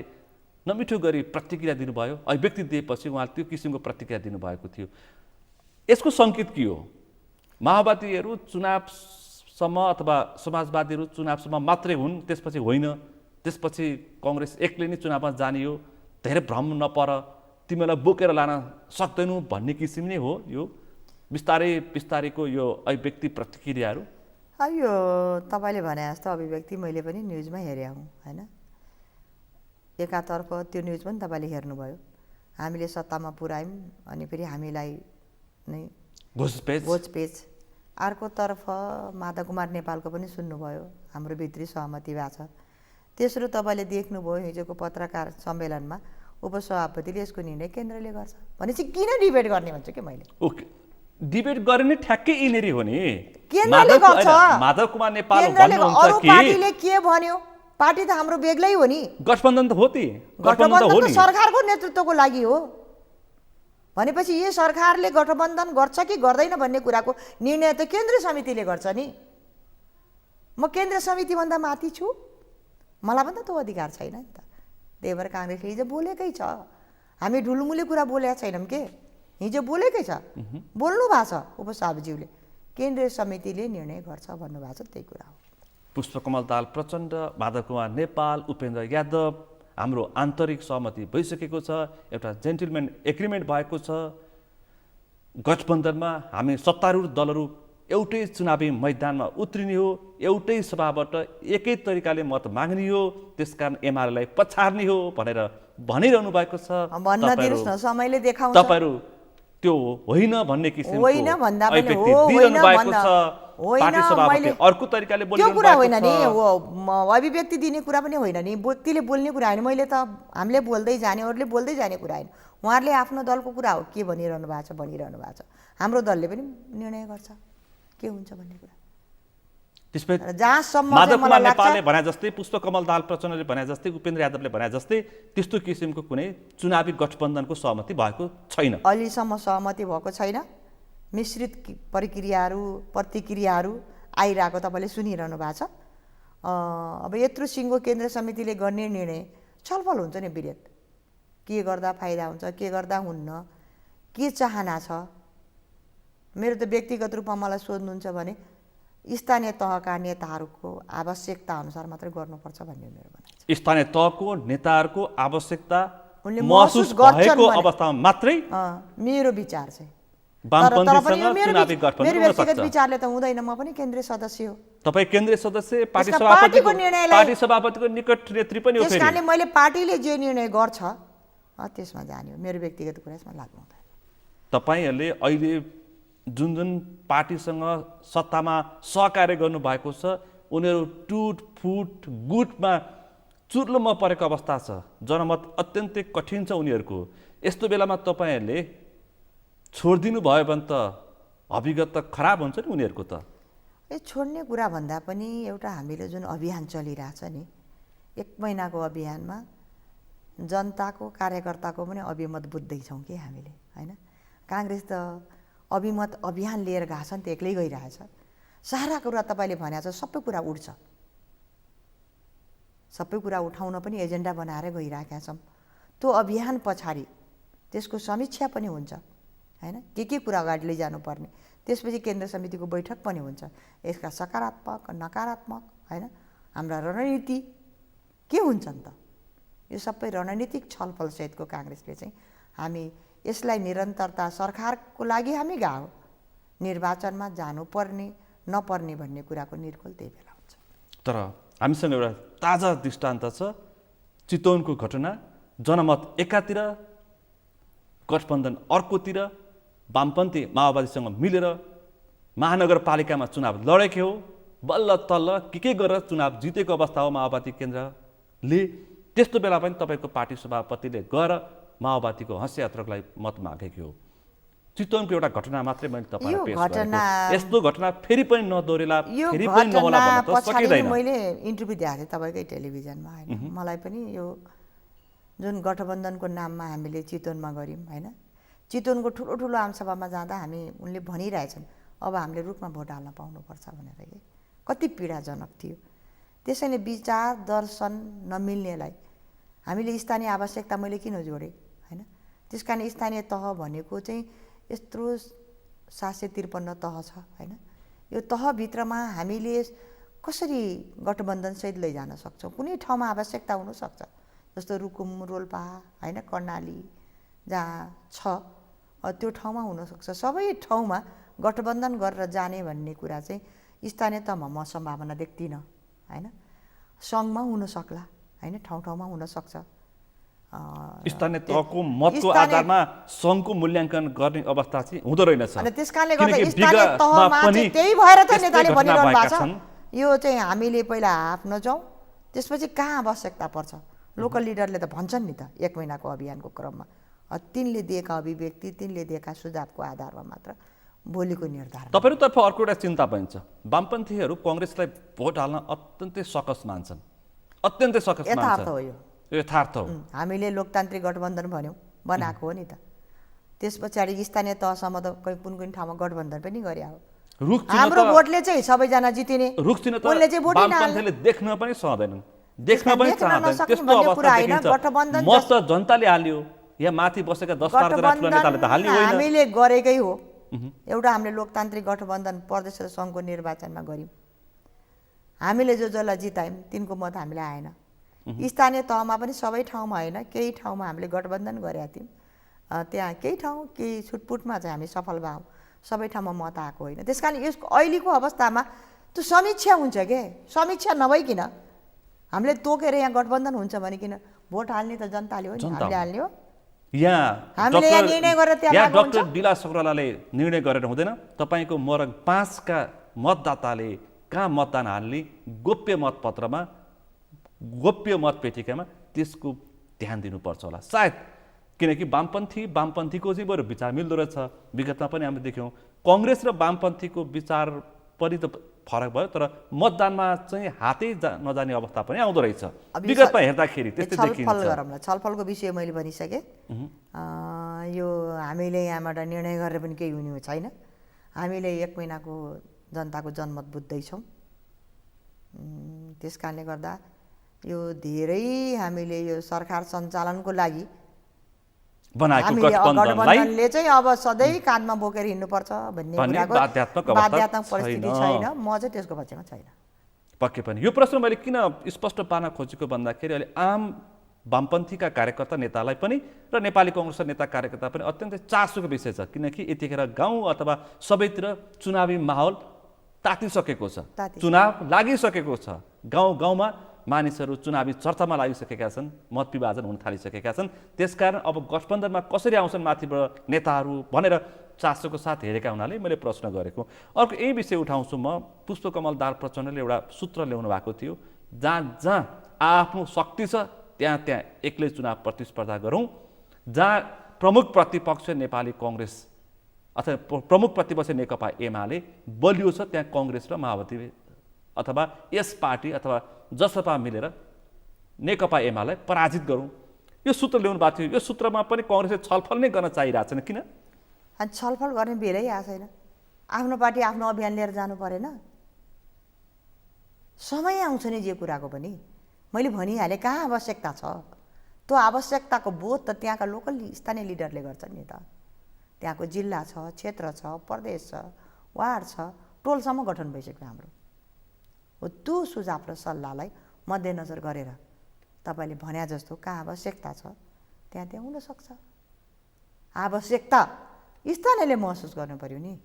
नमिठो गरी प्रतिक्रिया दिनुभयो। अभिव्यक्ति दिएपछि उहाँले त्यो किसिमको प्रतिक्रिया दिनुभएको थियो। यसको सङ्केत के हो? माओवादीहरू चुनावसम्म अथवा समाजवादीहरू चुनावसम्म मात्रै हुन्, त्यसपछि होइन, त्यसपछि कङ्ग्रेस एक्लै नै चुनावमा जाने हो, धेरै भ्रम नपर, तिमीलाई बोकेर लान सक्दैनौ भन्ने किसिम नै हो यो बिस्तारै बिस्तारैको यो अभिव्यक्ति प्रतिक्रियाहरू? यो तपाईँले भने जस्तो अभिव्यक्ति मैले पनि न्युजमा हेरेँ हुँ होइन। एकातर्फ त्यो न्युज पनि तपाईँले हेर्नुभयो, हामीले सत्तामा पुर्यायौँ अनि फेरि हामीलाई नै घोषपेच। अर्कोतर्फ माधव कुमार नेपालको पनि सुन्नुभयो, हाम्रो भित्री सहमति भएको छ। तेस्रो तपाईँले देख्नुभयो हिजोको पत्रकार सम्मेलनमा उपसभापतिले यसको निर्णय केन्द्रले गर्छ भनेपछि किन डिबेट गर्ने भन्छु कि मैले। ओके, डिबेट गर्ने ठ्याक्कै यिनीहरू हो नि, केन्द्रले गर्छ। माधव कुमार नेपाल अरू पार्टीले के भन्यो? पार्टी त हाम्रो बेग्लै हो नि, गठबन्धन त हो नि, गठबन्धन त सरकारको नेतृत्वको लागि हो भनेपछि यो सरकारले गठबन्धन गर्छ कि गर्दैन भन्ने कुराको निर्णय त केन्द्रीय समितिले गर्छ नि। म केन्द्रीय समितिभन्दा माथि छु, मलाई पनि त त्यो अधिकार छैन नि त। त्यही भएर काङ्ग्रेसले हिजो बोलेकै छ, हामी ढुलमुले कुरा बोलेका छैनौँ के, हिजो बोलेकै छ, बोल्नु भएको छ उपसभापतिज्यूले, केन्द्रीय समितिले निर्णय गर्छ भन्नुभएको छ, त्यही कुरा हो। पुष्पकमल दाहाल प्रचण्ड, माधव कुमार नेपाल, उपेन्द्र यादव, हाम्रो आन्तरिक सहमति भइसकेको छ, एउटा जेन्टलम्यान एग्रिमेन्ट भएको छ। गठबन्धनमा हामी सत्तारूढ दलहरू एउटै चुनावी मैदानमा उत्रिने हो, एउटै सभाबाट एकै तरिकाले मत माग्ने हो, त्यसकारण एमालेलाई पछार्ने हो भनेर भनिरहनु भएको छ। भन्न दिनुहोस् न, समयले देखाउँछ। तपाईँहरू त्यो होइन भन्ने किसिमको होइन भन्दा पनि अभिव्यक्ति हो, दिइरहनु होइन भएको भन्दा छ। होइन, पार्टी सभापति मैले अर्को तरिकाले त्यो बोलिरहनु कुरा भएको होइन नि, छ। हो अभिव्यक्ति दिने कुरा पनि होइन नि, त्यसले बोल्ने कुरा होइन। मैले त हामीले बोल्दै जाने, अरूले बोल्दै जाने कुरा होइन। उहाँहरूले आफ्नो दलको कुरा हो के भनिरहनु भएको छ भनिरहनु भएको छ, हाम्रो दलले पनि निर्णय गर्छ के हुन्छ भन्ने कुरा। त्यसपछि जहाँसम्म माधव चाहिँ कुमार मलाई नेपालले लाग्छ भने जस्तै, पुष्पकमल दाहाल प्रचण्डले भने जस्तै, उपेन्द्र यादवले भने जस्तै त्यस्तो किसिमको कुनै चुनावी गठबन्धनको सहमति भएको छैन, अहिलेसम्म सहमति भएको छैन। मिश्रित प्रतिक्रियाहरू आइरहेको तपाईँले सुनिरहनु भएको छ। अब यत्रो सिङ्गो केन्द्रीय समितिले गर्ने निर्णय छलफल हुन्छ नि विरेत, के गर्दा फाइदा हुन्छ, के गर्दा हुन्न, के चाहना छ। मेरो त व्यक्तिगत रूपमा मलाई सोध्नुहुन्छ भने स्थानीय तहका नेताहरूको आवश्यकता अनुसार मात्रै गर्नुपर्छ भन्ने मेरो भनाइ छ। स्थानीय तहको नेताहरूको आवश्यकता उनले महसुस भएको अवस्थामा मात्रै मेरो विचार चाहिँ। मेरो व्यक्तिगत विचारले त हुँदैन, म पनि केन्द्रीय सदस्य हो। तपाईँ केन्द्रीय सदस्य, पार्टी सभापतिको निकट नेत्री पनि हो। त्यस कारणले मैले पार्टीले जे निर्णय गर्छ त्यसमा जाने हो, मेरो व्यक्तिगत कुरा यसमा लाग्नु हुँदैन। तपाईँहरूले अहिले जुन जुन पार्टीसँग सत्तामा सहकार्य गर्नुभएको छ, उनीहरू टुट फुट गुटमा चुर्लुमा परेको अवस्था छ, जनमत अत्यन्तै कठिन छ उनीहरूको। यस्तो बेलामा तपाईँहरूले छोडिदिनु भयो भने त अभिगत त खराब हुन्छ नि उनीहरूको त। छोड्ने कुरा भन्दा पनि एउटा हामीले जुन अभियान चलिरहेछ नि, 1 महिनाको अभियानमा जनताको कार्यकर्ताको पनि अभिमत बुझ्दैछौँ कि हामीले होइन। काङ्ग्रेस त अभिमत अभियान लिएर गएको छ नि त, एक्लै गइरहेछ। सारा कुरा तपाईँले भनेको छ, सबै कुरा उठ्छ, सबै कुरा उठाउन पनि एजेन्डा बनाएर गइरहेका छौँ। त्यो अभियान पछाडि त्यसको समीक्षा पनि हुन्छ होइन, के कुरा अगाडि लैजानुपर्ने, त्यसपछि केन्द्र समितिको बैठक पनि हुन्छ। यसका सकारात्मक नकारात्मक होइन हाम्रा रणनीति के हुन्छन् त, यो सबै रणनीतिक छलफलसहितको काङ्ग्रेसले चाहिँ हामी यसलाई निरन्तरता, सरकारको लागि हामी गएको, निर्वाचनमा जानुपर्ने नपर्ने भन्ने कुराको निर्खोल त्यही बेला हुन्छ। तर हामीसँग एउटा ताजा दृष्टान्त छ, चितवनको घटना। जनमत एकातिर, गठबन्धन अर्कोतिर, वामपन्थी माओवादीसँग मिलेर महानगरपालिकामा चुनाव लडेको हो, बल्ल तल्ल के गरेर चुनाव जितेको अवस्था हो माओवादी केन्द्रले। त्यस्तो बेला पनि तपाईँको पार्टी सभापतिले गएर माओवादीको हँसियात्राको लागि मत मागेको हो। चितवनको एउटा घटना मात्रै मैले तपाईँलाई यो पेश घटना गरेको यस्तो घटना फेरि पनि नदोहोरेला यो फेरि पनि नहोला घटना भन्न त पछाडि सकिँदैन मैले इन्टरभ्यू दिएको थिएँ तपाईँकै टेलिभिजनमा होइन मलाई पनि यो जुन गठबन्धनको नाममा हामीले चितवनमा गऱ्यौँ होइन चितवनको ठुलो ठुलो आमसभामा जाँदा हामी उनले भनिरहेछन् अब हामीले रुखमा भोट हाल्न पाउनुपर्छ भनेर कि कति पीडाजनक थियो। त्यसैले विचार दर्शन नमिल्नेलाई हामीले स्थानीय आवश्यकता मैले किन जोडेँ होइन। त्यस कारण स्थानीय तह भनेको चाहिँ यत्रो 753 तह छ होइन। यो तहभित्रमा हामीले कसरी गठबन्धनसहित लैजान सक्छौँ। कुनै ठाउँमा आवश्यकता हुनसक्छ जस्तो रुकुम रोल्पा होइन कर्णाली जहाँ छ त्यो ठाउँमा हुनसक्छ। सबै ठाउँमा गठबन्धन गरेर जाने भन्ने कुरा चाहिँ स्थानीय तहमा म सम्भावना देख्दिनँ होइन। सङ्घमा हुनसक्ला होइन ठाउँ ठाउँमा हुनसक्छ। स्थानीय तहको मतको आधारमा सङ्घको मूल्याङ्कन गर्ने अवस्था चाहिँ हुँदो रहेनछ। अनि त्यस कारणले गर्दा स्थानीय तहमा चाहिँ त्यही भएर त नेताले भनिरहनु भएको छ यो चाहिँ हामीले पहिला आफ्नो जाउँ त्यसपछि कहाँ आवश्यकता पर्छ। लोकल लिडरले त भन्छन् नि त 1 महिनाको अभियानको क्रममा तिनले दिएका अभिव्यक्ति तिनले दिएका सुझावको आधारमा मात्र भोलिको निर्धारण। तपाईँहरूतर्फ अर्को एउटा चिन्ता पनि छ वामपन्थीहरू कङ्ग्रेसलाई भोट हाल्न अत्यन्तै सकस मान्छन् अत्यन्तै सकस मान्छन्। यथार्थ हो यो यथार्थ हो। हामीले लोकतान्त्रिक गठबन्धन भन्यौँ बनाएको हो नि त। त्यस पछाडि स्थानीय तहसम्म त कुन कुन ठाउँमा गठबन्धन पनि गरे हो। हाम्रो भोटले चाहिँ सबैजना जितिने रुख चिन्ह त उनले चाहिँ भोटै वामपन्थीले देख्न पनि सक्दैनन् देख्न पनि चाहँदैन त्यस्तो भन्ने अवस्था कुरा होइन। देखिन्छ। गठबन्धन मत त जनताले हाल्यो या माथि बसेका 10-12 जना ठुला नेताले त हाल्ने होइन। हामीले गरेकै हो एउटा हामीले लोकतान्त्रिक गठबन्धन प्रदेश र सङ्घको निर्वाचनमा गऱ्यौँ। हामीले जसलाई जितायौँ तिनको मत हामीले आएन। स्थानीय तहमा पनि सबै ठाउँमा होइन केही ठाउँमा हामीले गठबन्धन गरेका थियौँ। त्यहाँ केही ठाउँ केही छुटपुटमा चाहिँ हामी सफल भयौँ। सबै ठाउँमा मत आएको होइन। त्यस कारण यसको अहिलेको अवस्थामा त्यो समीक्षा हुन्छ के समीक्षा नभइकन हामीले तोकेर यहाँ गठबन्धन हुन्छ भने किन भोट हाल्ने त जनताले हो नि हामीले हाल्ने हो। हामीले यहाँ निर्णय गरेर यहाँ डाक्टर डिला सौरालाले निर्णय गरेर हुँदैन। तपाईँको मोरङ 5 का मतदाताले कहाँ मतदान हाल्ने गोप्य मतपत्रमा गोप्य मतपेटिकामा त्यसको ध्यान दिनुपर्छ होला सायद। किनकि वामपन्थीको चाहिँ बरु विचार मिल्दो रहेछ। विगतमा पनि हामीले देख्यौँ कङ्ग्रेस र वामपन्थीको विचार पनि त फरक भयो तर मतदानमा चाहिँ हातै नजाने अवस्था पनि आउँदो रहेछ विगतमा हेर्दाखेरि त्यस्तै देखिन्छ। छलफलको विषय मैले भनिसकेँ। यो हामीले यहाँबाट निर्णय गरेर पनि केही हुने छैन। हामीले 1 महिनाको जनताको जनमत बुझ्दैछौँ। त्यस कारणले गर्दा यो धेरै हामीले यो सरकार सञ्चालनको लागि गठबन्धनले चाहिँ अब सधैँ काँधमा बोकेर हिँड्नुपर्छ भन्ने कुराको बाध्यात्मक परिस्थिति छैन। म चाहिँ त्यसको पक्षमा छैन पक्कै पनि। यो प्रश्न मैले किन स्पष्ट पार्न खोजेको भन्दाखेरि अहिले आम वामपन्थीका कार्यकर्ता नेतालाई पनि र नेपाली कङ्ग्रेसका नेता कार्यकर्ता पनि अत्यन्तै चासोको विषय छ। किनकि यतिखेर गाउँ अथवा सबैतिर चुनावी माहौल तातिसकेको छ। चुनाव लागिसकेको छ। गाउँ गाउँमा मानिसहरू चुनावी चर्चामा लागिसकेका छन्। मत विभाजन हुन थालिसकेका छन्। त्यसकारण अब गठबन्धनमा कसरी आउँछन् माथिबाट नेताहरू भनेर चासोको साथ हेरेका हुनाले मैले प्रश्न गरेको। अर्को यही विषय उठाउँछु म। पुष्पकमल दाहाल प्रचण्डले एउटा सूत्र ल्याउनु भएको थियो जहाँ जहाँ आफ्नो शक्ति छ त्यहाँ त्यहाँ एक्लै चुनाव प्रतिस्पर्धा गरौँ। जहाँ प्रमुख प्रतिपक्ष नेपाली कङ्ग्रेस अथवा प्रमुख प्रतिपक्ष नेकपा एमाले बलियो छ त्यहाँ कङ्ग्रेस र माओवादी अथवा यस पार्टी अथवा जसपा मिलेर नेकपा एमालाई पराजित गरौँ यो सूत्र ल्याउनु भएको थियो। यो सूत्रमा पनि कङ्ग्रेसले छलफल नै गर्न चाहिरहेको छैन किन? अनि छलफल गर्ने बेलै आएको छैन। आफ्नो पार्टी आफ्नो अभियान लिएर जानु परेन? समय आउँछ नि जे कुराको पनि। मैले भनिहालेँ कहाँ आवश्यकता छ त्यो आवश्यकताको बोध त त्यहाँका लोकल स्थानीय लिडरले गर्छन् नि त। त्यहाँको जिल्ला छ क्षेत्र छ प्रदेश छ वार्ड छ टोलसम्म गठन भइसक्यो हाम्रो। हो त्यो सुझाव र सल्लाहलाई मध्यनजर गरेर तपाईँले भने जस्तो कहाँ आवश्यकता छ त्यहाँ त्यहाँ हुनसक्छ। आवश्यकता स्थानीयले महसुस गर्नु पर्यो नि।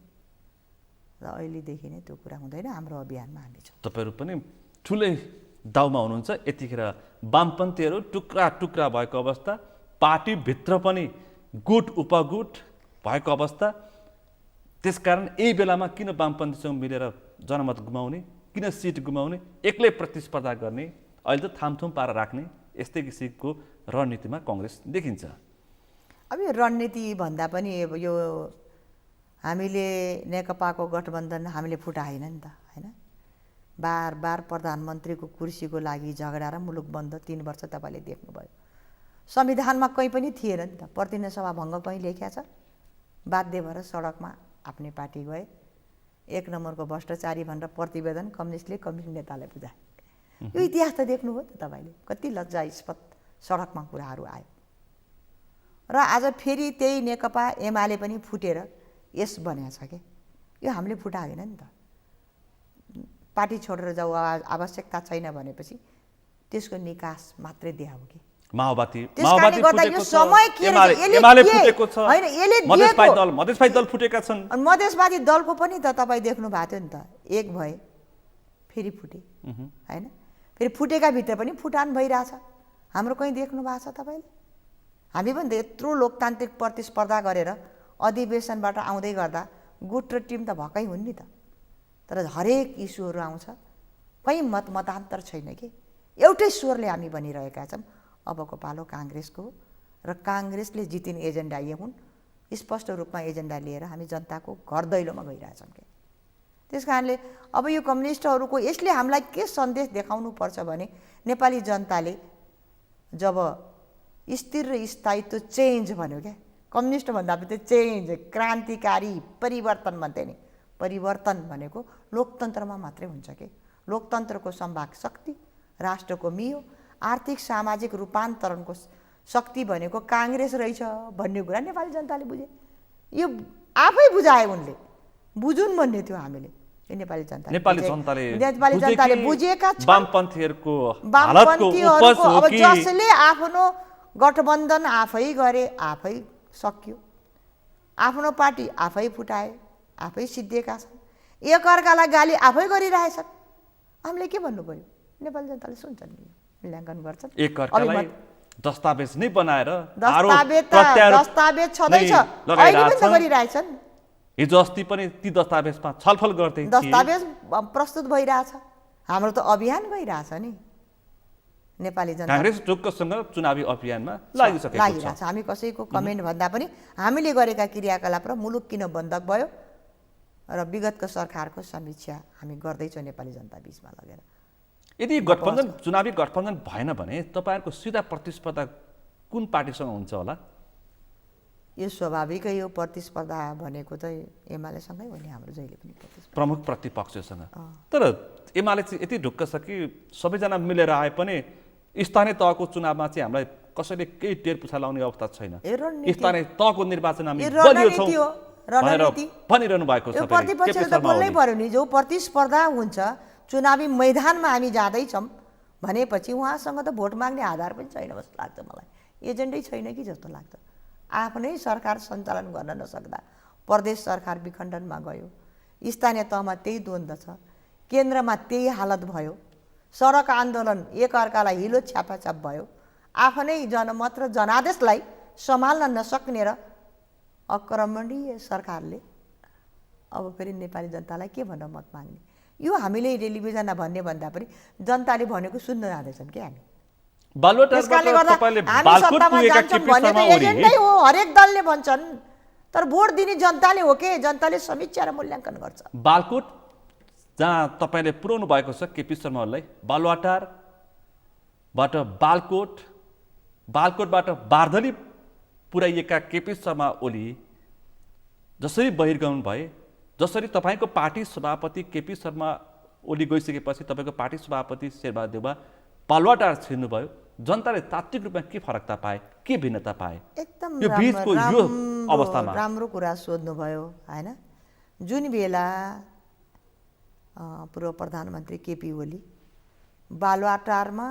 र अहिलेदेखि नै त्यो कुरा हुँदैन। हाम्रो अभियानमा हामी छौँ। तपाईँहरू पनि ठुलै दाउमा हुनुहुन्छ। यतिखेर वामपन्थीहरू टुक्रा टुक्रा भएको अवस्था पार्टीभित्र पनि गुट उपगुट भएको अवस्था। त्यसकारण यही बेलामा किन वामपन्थीसँग मिलेर जनमत गुमाउने किन सिट गुमाउने एक्लै प्रतिस्पर्धा गर्ने अहिले त थामथुम पारेर राख्ने यस्तै किसिमको रणनीतिमा कङ्ग्रेस देखिन्छ। अब यो रणनीति भन्दा पनि यो हामीले नेकपाको गठबन्धन हामीले फुटाएन नि त हैन। बार बार प्रधानमन्त्रीको कुर्सीको लागि झगडा र मुलुक बन्द 3 वर्ष तपाईँले देख्नुभयो। संविधानमा कहीँ पनि थिएन नि त, प्रतिनिधि सभा भङ्ग कहीँ लेख्या छ? बाध्य भएर सडकमा आफ्नै पार्टी गए, 1 नम्बरको भ्रष्टाचारी भनेर प्रतिवेदन कम्युनिस्ट नेतालाई बुझाए। यो इतिहास त देख्नुभयो त तपाईँले, कति लज्जास्पद सडकमा कुराहरू आयो। र आज फेरि त्यही नेकपा एमाले पनि फुटेर यस बन्या छ के। यो हामीले फुटाएन नि त। पार्टी छोडेर जाऊ आवश्यकता छैन भनेपछि त्यसको निकास मात्रै दिया हो कि। माओवादी फुटेको छ, एमाले फुटेको छ, मधेसवादी दल फुटेका छन्। मधेसवादी दलको पनि त तपाईँ देख्नु भएको थियो नि त, एक भए फेरि फुटे हैन। फेरि फुटेका भित्र पनि फुटान भइरहेछ। हाम्रो कहीँ देख्नु भएको छ तपाईँले? हामी पनि त यत्रो लोकतान्त्रिक प्रतिस्पर्धा गरेर अधिवेशनबाट आउँदै गर्दा गुट र टिम त भएकै हुन् नि त। तर हरेक इस्युहरू आउँछ, कहीँ मतान्तर छैन कि। एउटै स्वरले हामी भनिरहेका छौँ अबको पालो काङ्ग्रेसको, र काङ्ग्रेसले जितिने एजेन्डा यो हुन्। स्पष्ट रूपमा एजेन्डा लिएर हामी जनताको घर दैलोमा गइरहेछौँ कि। त्यस कारणले अब यो कम्युनिस्टहरूको यसले हामीलाई के सन्देश देखाउनु पर्छ भने, नेपाली जनताले जब स्थिर र स्थायित्व चेन्ज भन्यो क्या, कम्युनिस्ट भन्दा पनि त्यो चेन्ज, क्रान्तिकारी परिवर्तन भन्थे नि। परिवर्तन भनेको लोकतन्त्रमा मात्रै हुन्छ कि। लोकतन्त्रको सम्भाग शक्ति, राष्ट्रको मियो, आर्थिक सामाजिक रूपान्तरणको शक्ति भनेको काङ्ग्रेस रहेछ भन्ने कुरा नेपाली जनताले बुझे। यो आफै बुझाए उनले, बुझुन् भन्ने थियो हामीले। नेपाली जनताले बुझेका छन्। वामपन्थीहरूको अब जसले आफ्नो गठबन्धन आफै गरे, आफै सकियो, आफ्नो पार्टी आफै फुटाए, आफै सिद्धिएका छन्, एकअर्कालाई गाली आफै गरिरहेछन्। हामीले के भन्नु पर्यो? नेपाली जनताले सुन्छन् नि, मूल्याङ्कन गर्छन्। एकअर्कालाई दस्तावेज नै बनाएर दस्तावेज छँदैछ, अहिले पनि त गरिरहेछन्। हिजो अस्ति पनि ती दस्तावेजमा छलफल गर्दै दस्तावेज प्रस्तुत भइरहेछ। हाम्रो त अभियान गइरहेछ नि। नेपाली जनता काङ्ग्रेस ढुक्कसँग चुनावी अभियानमा लागिसकेको छ। हामी कसैको कमेन्ट भन्दा पनि हामीले गरेका क्रियाकलाप र मुलुक किन बन्धक भयो र विगतको सरकारको समीक्षा हामी गर्दैछौँ नेपाली जनता बीचमा लगेर। यदि गठबन्धन चुनावी गठबन्धन भएन भने तपाईँहरूको सिधा प्रतिस्पर्धा कुन पार्टीसँग हुन्छ होला? यो स्वाभाविकै हो, प्रतिस्पर्धा भनेको त एमालेसँगै हो नि, हाम्रो जहिले पनि प्रतिस्पर्धा प्रमुख प्रतिपक्षसँग। तर एमाले चाहिँ यति ढुक्क छ कि सबैजना मिलेर आए पनि स्थानीय तहको चुनावमा चाहिँ हामीलाई कसैले केही टेर पुछा लाउने अवस्था छैन। स्थानीय तहको निर्वाचन हामी बलियो छौँ भनेर भनिरहनु भएको छ। प्रतिपक्षले त बोल्नै पर्यो नि। जो प्रतिस्पर्धा हुन्छ चुनावी मैदानमा हामी जाँदैछौँ भनेपछि उहाँसँग त भोट माग्ने आधार पनि छैन जस्तो लाग्छ मलाई। एजेन्डै छैन कि जस्तो लाग्छ। आफ्नै सरकार सञ्चालन गर्न नसक्दा प्रदेश सरकार विखण्डनमा गयो, स्थानीय तहमा त्यही द्वन्द्व छ, केन्द्रमा त्यही हालत भयो, सडक आन्दोलन एकअर्कालाई हिलो छ्यापाछ्याप भयो, आफ्नै जनमत र जनादेशलाई सम्हाल्न नसक्ने र आक्रमणीय सरकारले अब फेरि नेपाली जनतालाई के भनेर मत माग्ने? यो हामीले टेलिभिजनमा भन्ने भन्दा पनि जनताले भनेको सुन्न जाँदैछन् कि हामी। हामी सत्तामा जान्छौँ भने त एजेन्डै हो, हरेक दलले भन्छन्। तर भोट दिने जनताले हो के? जनताले समीक्षा र मूल्याङ्कन गर्छ। बालकोट जहाँ तपाईँले पुर्याउनु भएको छ केपी शर्मा ओलीलाई, बालुवाटारबाट बालकोटबाट बार्दली पुर्याइएका केपी शर्मा ओली जसरी बहिर्गमन भए, जसरी तपाईँको पार्टी सभापति केपी शर्मा ओली गइसकेपछि तपाईँको पार्टी सभापति शेरबहादुर देउवा बालुवाटार छिर्नुभयो, जनताले तात्विक रूपमा के फरकता पाए, के भिन्नता पाए? एकदम यो बीचको यो अवस्थामा राम्रो कुरा सोध्नुभयो हैन। जुन बेला पूर्व प्रधानमन्त्री केपी ओली बालुवाटारमा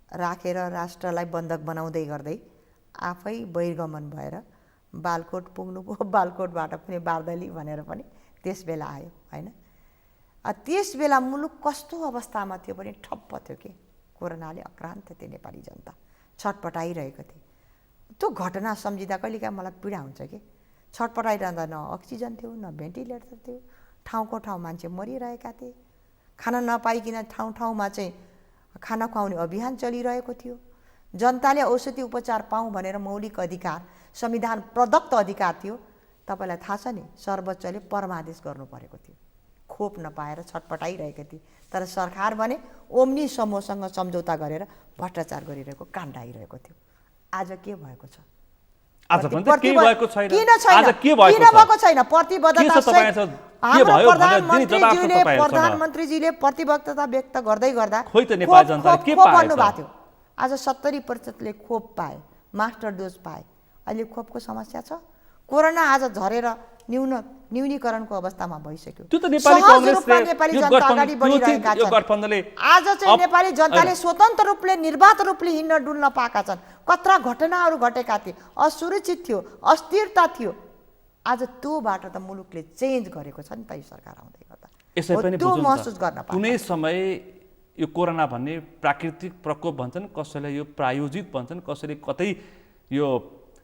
राखेर राष्ट्रलाई बन्धक बनाउँदै गर्दै आफै बहिर्गमन भएर बालकोट पुग्नुभयो, बालकोटबाट पनि बार्दली भनेर पनि त्यस बेला आयो हैन। त्यस बेला मुलुक कस्तो अवस्थामा थियो भने ठप्प थियो कि कोरोनाले आक्रान्त थियो, नेपाली जनता छटपटाइरहेको थियो। त्यो घटना सम्झिँदा कहिलेकाहीँ मलाई पीडा हुन्छ कि छटपटाइरहँदा न अक्सिजन थियो, न भेन्टिलेटर थियो, ठाउँको ठाउँ मान्छे मरिरहेका थिए, खाना नपाइकन ठाउँ ठाउँमा चाहिँ खाना खुवाउने अभियान चलिरहेको थियो। जनताले औषधि उपचार पाऊँ भनेर मौलिक अधिकार, संविधान प्रदत्त अधिकार थियो, तपाईँलाई थाहा छ नि सर्वोच्चले परमादेश गर्नु परेको थियो, खोप नपाएर छटपटाइरहेका थिए, तर सरकार भने ओम्नी समूहसँग सम्झौता गरेर भ्रष्टाचार गरिरहेको काण्ड आइरहेको थियो। आज के भएको छ? आज पनि त केही भएको छैन। किन छैन? आज के भएको किन भएको छैन? प्रतिबद्धता के भयो? प्रधानमन्त्रीजीले प्रतिबद्धता व्यक्त गर्दै गर्दा खोइ त नेपाली जनताले के भन्नु पाएछ? भएको थियो। आज 70%ले खोप पाए, मास्टर डोज पाए। अहिले खोपको समस्या छ। कोरोना आज झरेर न्यूनीकरणको अवस्थामा भइसक्यो। त्यो त नेपाली कांग्रेसले नेपाली जनता अगाडि बढिरहेका यो छन्। गठबन्धनले आज चाहिँ नेपाली जनताले स्वतन्त्र रूपले निर्वाध रूपले हिँड्न डुल्न पाएका छन्। कत्रा घटनाहरू घटेका थिए, असुरक्षित थियो, अस्थिरता थियो। आज त्यो बाटो त मुलुकले चेन्ज गरेको छ नि त यो सरकार आउँदै गर्दा। यसै पनि त्यो महसुस गर्न पाए। कुनै समय यो कोरोना भन्ने प्राकृतिक प्रकोप भन्छन्, कसैले यो प्रायोजित भन्छन्, कसैले कतै यो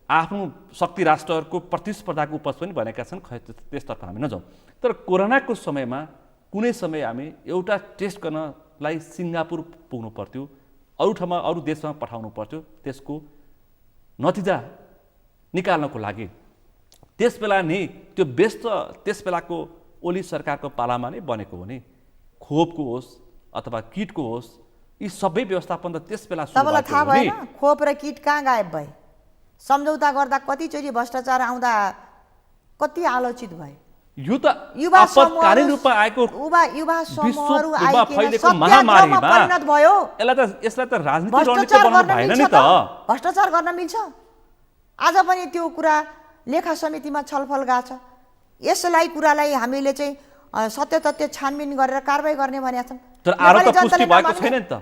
आफ्नो शक्ति राष्ट्रहरूको प्रतिस्पर्धाको उपज पनि भनेका छन्। खै त्यसतर्फ हामी नजाउँ। तर कोरोनाको समयमा कुनै समय हामी एउटा टेस्ट गर्नलाई सिङ्गापुर पुग्नु पर्थ्यो, अरू ठाउँमा अरू देशमा पठाउनु पर्थ्यो त्यसको नतिजा निकाल्नको लागि। त्यसबेला नि त्यो व्यस्त त्यसबेलाको ओली सरकारको पालामा नै बनेको हो नि। खोपको होस् अथवा किटको होस्, यी सबै व्यवस्थापन त त्यसबेला सुरु तपाईँलाई थाहा भएको हो नि। भएन खोप र किट कहाँ गायब भए? सम्झौता गर्दा कतिचोटि भ्रष्टाचार आउँदा कति आलोचित भए। यो त आपतकालीन रूपमा आएको युवा समूहहरू विश्वमा आइकिन फैलेको सत्याग्रहमा महामारीमा परिणत भयो। यसलाई त राजनीतिक रणनीति भ्रष्टाचार बनाउनु गर्न भएन मिल्छ नि त? त। भ्रष्टाचार गर्न मिल्छ? आज पनि त्यो कुरा लेखा समितिमा छलफल गएको छ। यसलाई कुरालाई हामीले चाहिँ सत्य तथ्य छानबिन गरेर कारबाही गर्ने भनेका छन्। तर आरोप त पुष्टि भएको छैन नि त।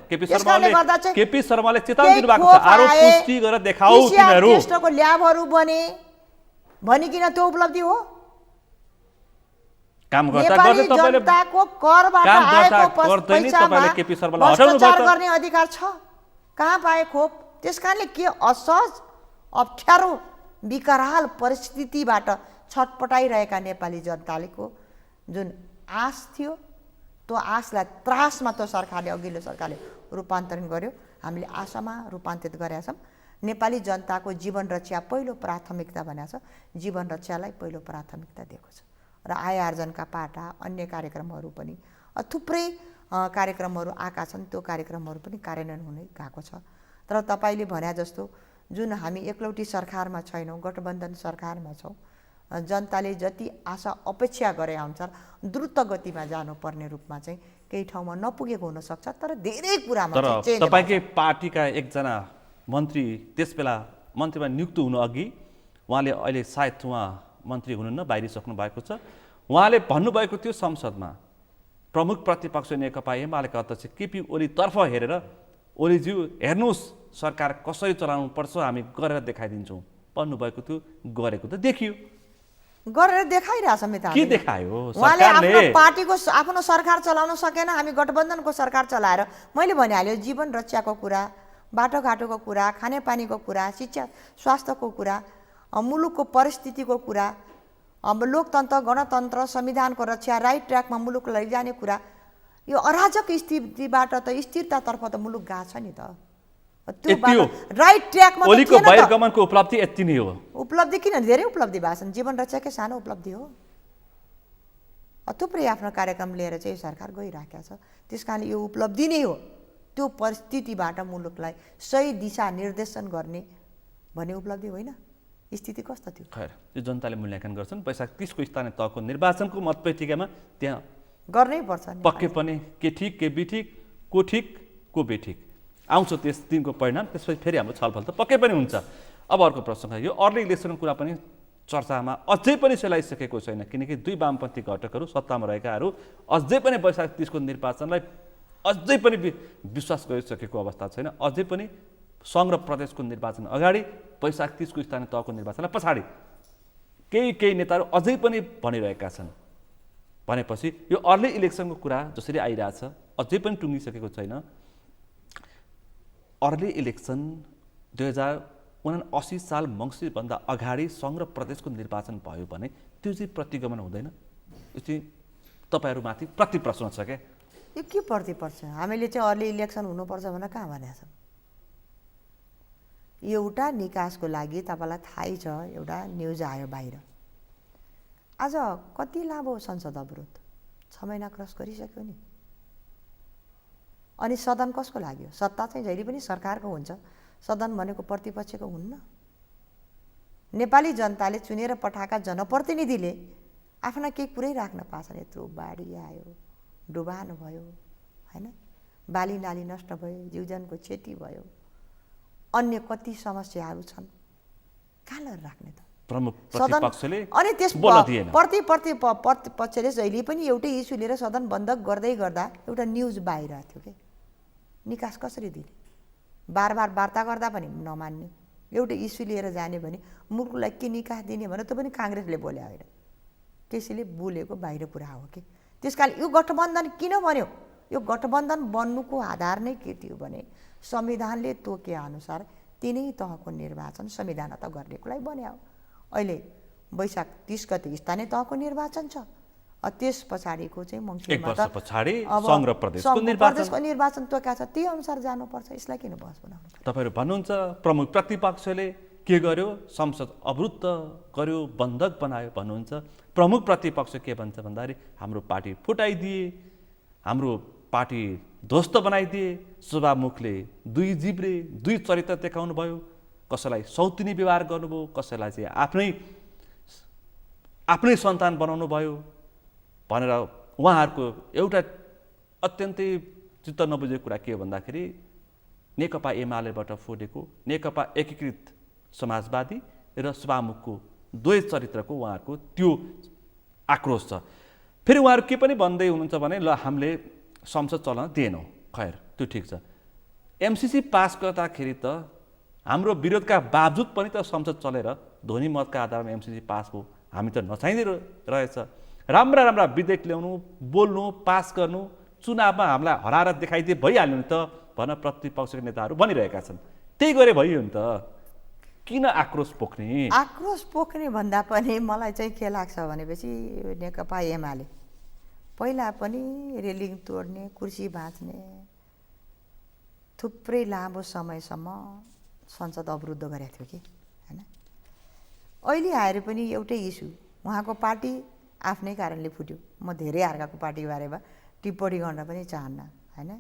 केपी शर्माले चेतावनी दिनुभएको छ, आरोप पुष्टि गरेर देखाऊ तिमीहरू। टेस्टको ल्याबहरू बने भनिकिन त्यो उपलब्धि हो? काम गर्दा नेपाली गर्दै तपाईले जनताको करबाट काम गर्दा आएको गर्दै नि पैसामा तपाईले केपी शर्मालाई हटाउनु भयो भ्रष्टाचार त। गर्ने अधिकार छ। कहाँ पाए खोप? त्यसकारणले के असहज अप्ठ्यारो विकराल परिस्थितिबाट छटपटाइरहेका नेपाली जनताको जुन आश थियो, त्यो आशलाई त्रासमा त्यो सरकारले, अघिल्लो सरकारले रूपान्तरण गर्यो। हामीले आशामा रूपान्तरित गरेका छौँ। नेपाली जनताको जीवन रक्षा पहिलो प्राथमिकता भनेको छ। जीवन रक्षालाई पहिलो प्राथमिकता दिएको छ र आय आर्जनका पाटा अन्य कार्यक्रमहरू पनि थुप्रै कार्यक्रमहरू आएका छन्। त्यो कार्यक्रमहरू पनि कार्यान्वयन हुने गएको छ। तर तपाईँले भने जस्तो जुन हामी एकलौटी सरकारमा छैनौँ, गठबन्धन सरकारमा छौँ, जनताले जति आशा अपेक्षा गरे अनुसार द्रुत गतिमा जानुपर्ने रूपमा चाहिँ केही ठाउँमा नपुगेको हुनसक्छ। तर धेरै कुरामा तर तपाईँकै पार्टीका एकजना मन्त्री त्यसबेला मन्त्रीमा नियुक्त हुनु अघि उहाँले अहिले सायद उहाँ मन्त्री हुनुहुन्न, बाहिरिसक्नु भएको छ। उहाँले भन्नुभएको थियो संसदमा, प्रमुख प्रतिपक्ष नेकपा एमालेका अध्यक्ष केपी ओलीतर्फ हेरेर, ओलीज्यू हेर्नुहोस् सरकार कसरी चलाउनु पर्छ हामी गरेर देखाइदिन्छौँ भन्नुभएको थियो। गरेको त देखियो, गरेर देखाइरहेछ। के देखायो उहाँले आफ्नो सरकारले? पार्टीको आफ्नो सरकार चलाउन सकेन, हामी गठबन्धनको सरकार चलाएर मैले भनिहाल्यो जीवन रक्षाको कुरा, बाटोघाटोको कुरा, खानेपानीको कुरा, शिक्षा स्वास्थ्यको कुरा, मुलुकको परिस्थितिको कुरा, अब लोकतन्त्र गणतन्त्र संविधानको रक्षा, राइट ट्र्याकमा मुलुकलाई लैजाने कुरा, यो अराजक स्थितिबाट त स्थिरतातर्फ त मुलुक गएको छ नि त। त्यो राइट ट्र्याकमा ओलीको बहिर्गमनको उपलब्धि यति नै हो। उपलब्धि किन? धेरै उपलब्धि भएको छन्। जीवन रक्षाकै सानो उपलब्धि हो। थुप्रै आफ्नो कार्यक्रम लिएर चाहिँ सरकार गइरहेको छ। त्यस कारण यो उपलब्धि नै हो। त्यो परिस्थितिबाट मुलुकलाई सही दिशा निर्देशन गर्ने भन्ने उपलब्धि होइन। स्थिति कस्तो थियो? खैर, यो जनताले मूल्याङ्कन गर्छन्। वैशाख 30 को स्थानीय तहको निर्वाचनको मतपेटिकामा त्यहाँ गर्नै पर्छ। पक्कै पनि के ठिक के बेठिक, को ठिक को बेठिक आउँछ त्यस दिनको परिणाम। त्यसपछि फेरि हाम्रो छलफल त पक्कै पनि हुन्छ। अब अर्को प्रसङ्ग, यो अर्ली इलेक्सनको कुरा पनि चर्चामा अझै पनि सेलाइसकेको छैन, किनकि दुई वामपन्थी घटकहरू सत्तामा रहेकाहरू अझै पनि वैशाख 30 को निर्वाचनलाई अझै पनि विश्वास गरिसकेको अवस्था छैन। अझै पनि सङ्घ र प्रदेशको निर्वाचन अगाडि, वैशाख 30 को स्थानीय तहको निर्वाचनलाई पछाडि केही नेताहरू अझै पनि भनिरहेका छन्। भनेपछि यो अर्ली इलेक्सनको कुरा जसरी आइरहेछ अझै पनि टुङ्गिसकेको छैन। अर्ली इलेक्सन 2079 साल मङ्सिरभन्दा अगाडि सङ्घ र प्रदेशको निर्वाचन भयो भने त्यो चाहिँ प्रतिगमन हुँदैन? यो चाहिँ तपाईँहरूमाथि प्रति प्रश्न छ क्या? यो के प्रतिपर्छ? हामीले चाहिँ अर्ली इलेक्सन हुनुपर्छ भनेर कहाँ भनेका छौँ? एउटा निकासको लागि तपाईँलाई थाहै छ, एउटा न्युज आयो बाहिर, आज कति लामो संसद अवरोध 6 महिना क्रस गरिसक्यो नि। अनि सदन कसको लाग्यो? सत्ता चाहिँ जहिले पनि सरकारको हुन्छ, सदन भनेको प्रतिपक्षको हुन्न। नेपाली जनताले चुनेर पठाएका जनप्रतिनिधिले आफ्ना केही कुरै राख्न पाछन्। यत्रो बाढी आयो, डुबान भयो, हैन, बाली नाली नष्ट भयो, जीवजनको क्षति भयो, अन्य कति समस्याहरू छन्, कहाँ राख्ने त? प्रमुख प्रतिपक्षले अनि त्यस बोल्न दिएन। प्रतिपक्षले जहिले पनि एउटै इस्यु लिएर सदन बन्द गर्दै गर्दा एउटा न्युज बाहिर थियो के निकास कसरी दिने? बार वार्ता गर्दा पनि नमान्ने, एउटै इस्यु लिएर जाने भने मुलुकलाई के निकास दिने भने त पनि काङ्ग्रेसले बोले होइन, त्यसैले बोलेको बाहिर कुरा हो कि। त्यसकारण यो गठबन्धन किन बन्यो? यो गठबन्धन बन्नुको आधार नै के थियो भने संविधानले तोके अनुसार तिनै तहको निर्वाचन संविधानत गर्नेको लागि बन्यो। अहिले वैशाख 30 गते स्थानीय तहको निर्वाचन छ, त्यस पछाडिको चाहिँ मङ्सिरमा एक वर्ष पछाडि सङ्घ र प्रदेशको निर्वाचन तोकेको छ, त्यही अनुसार जानुपर्छ। यसलाई किन बहस बनाउनु? तपाईँहरू भन्नुहुन्छ प्रमुख प्रतिपक्षले के गर्यो? संसद अवरुद्ध गर्यो, बन्धक बनायो भन्नुहुन्छ। प्रमुख प्रतिपक्ष के भन्छ भन्दाखेरि हाम्रो पार्टी फुटाइदिए, हाम्रो पार्टी ध्वस्त बनाइदिए, सभामुखले दुई जिब्रे दुई चरित्र देखाउनु भयो, कसैलाई सौतिनी व्यवहार गर्नुभयो, कसैलाई चाहिँ आफ्नै सन्तान बनाउनु भयो भनेर उहाँहरूको एउटा अत्यन्तै चित्त नबुझेको कुरा के हो भन्दाखेरि नेकपा एमालेबाट फुटेको नेकपा एकीकृत समाजवादी र सभामुखको दुवै चरित्रको उहाँहरूको त्यो आक्रोश छ। फेरि उहाँहरू के पनि भन्दै हुनुहुन्छ भने ल हामीले संसद चल्न दिएनौँ, खैर त्यो ठिक छ। एमसिसी पास गर्दाखेरि त हाम्रो विरोधका बावजुद पनि त संसद चलेर ध्वनि मतका आधारमा एमसिसी पास भयो, हामी त नचाहिँदै रहेछ। राम्रा राम्रा विधेयक ल्याउनु, बोल्नु, पास गर्नु, चुनावमा हामीलाई हराएर देखाइदिए भइहाल्यो नि त भनेर प्रतिपक्षका नेताहरू भनिरहेका छन्। त्यही गरे भइयो नि त, किन आक्रोश पोख्ने? आक्रोश पोख्ने भन्दा पनि मलाई चाहिँ के लाग्छ भनेपछि नेकपा एमाले पहिला पनि रेलिङ तोड्ने, कुर्सी भाँच्ने, थुप्रै लामो समयसम्म संसद अवरुद्ध गरेको थियो कि हैन। अहिले आएर पनि एउटै इस्यु, उहाँको पार्टी आफ्नै कारणले फुट्यो। म धेरै अर्काको पार्टीको बारेमा टिप्पणी गर्न पनि चाहन्न हैन।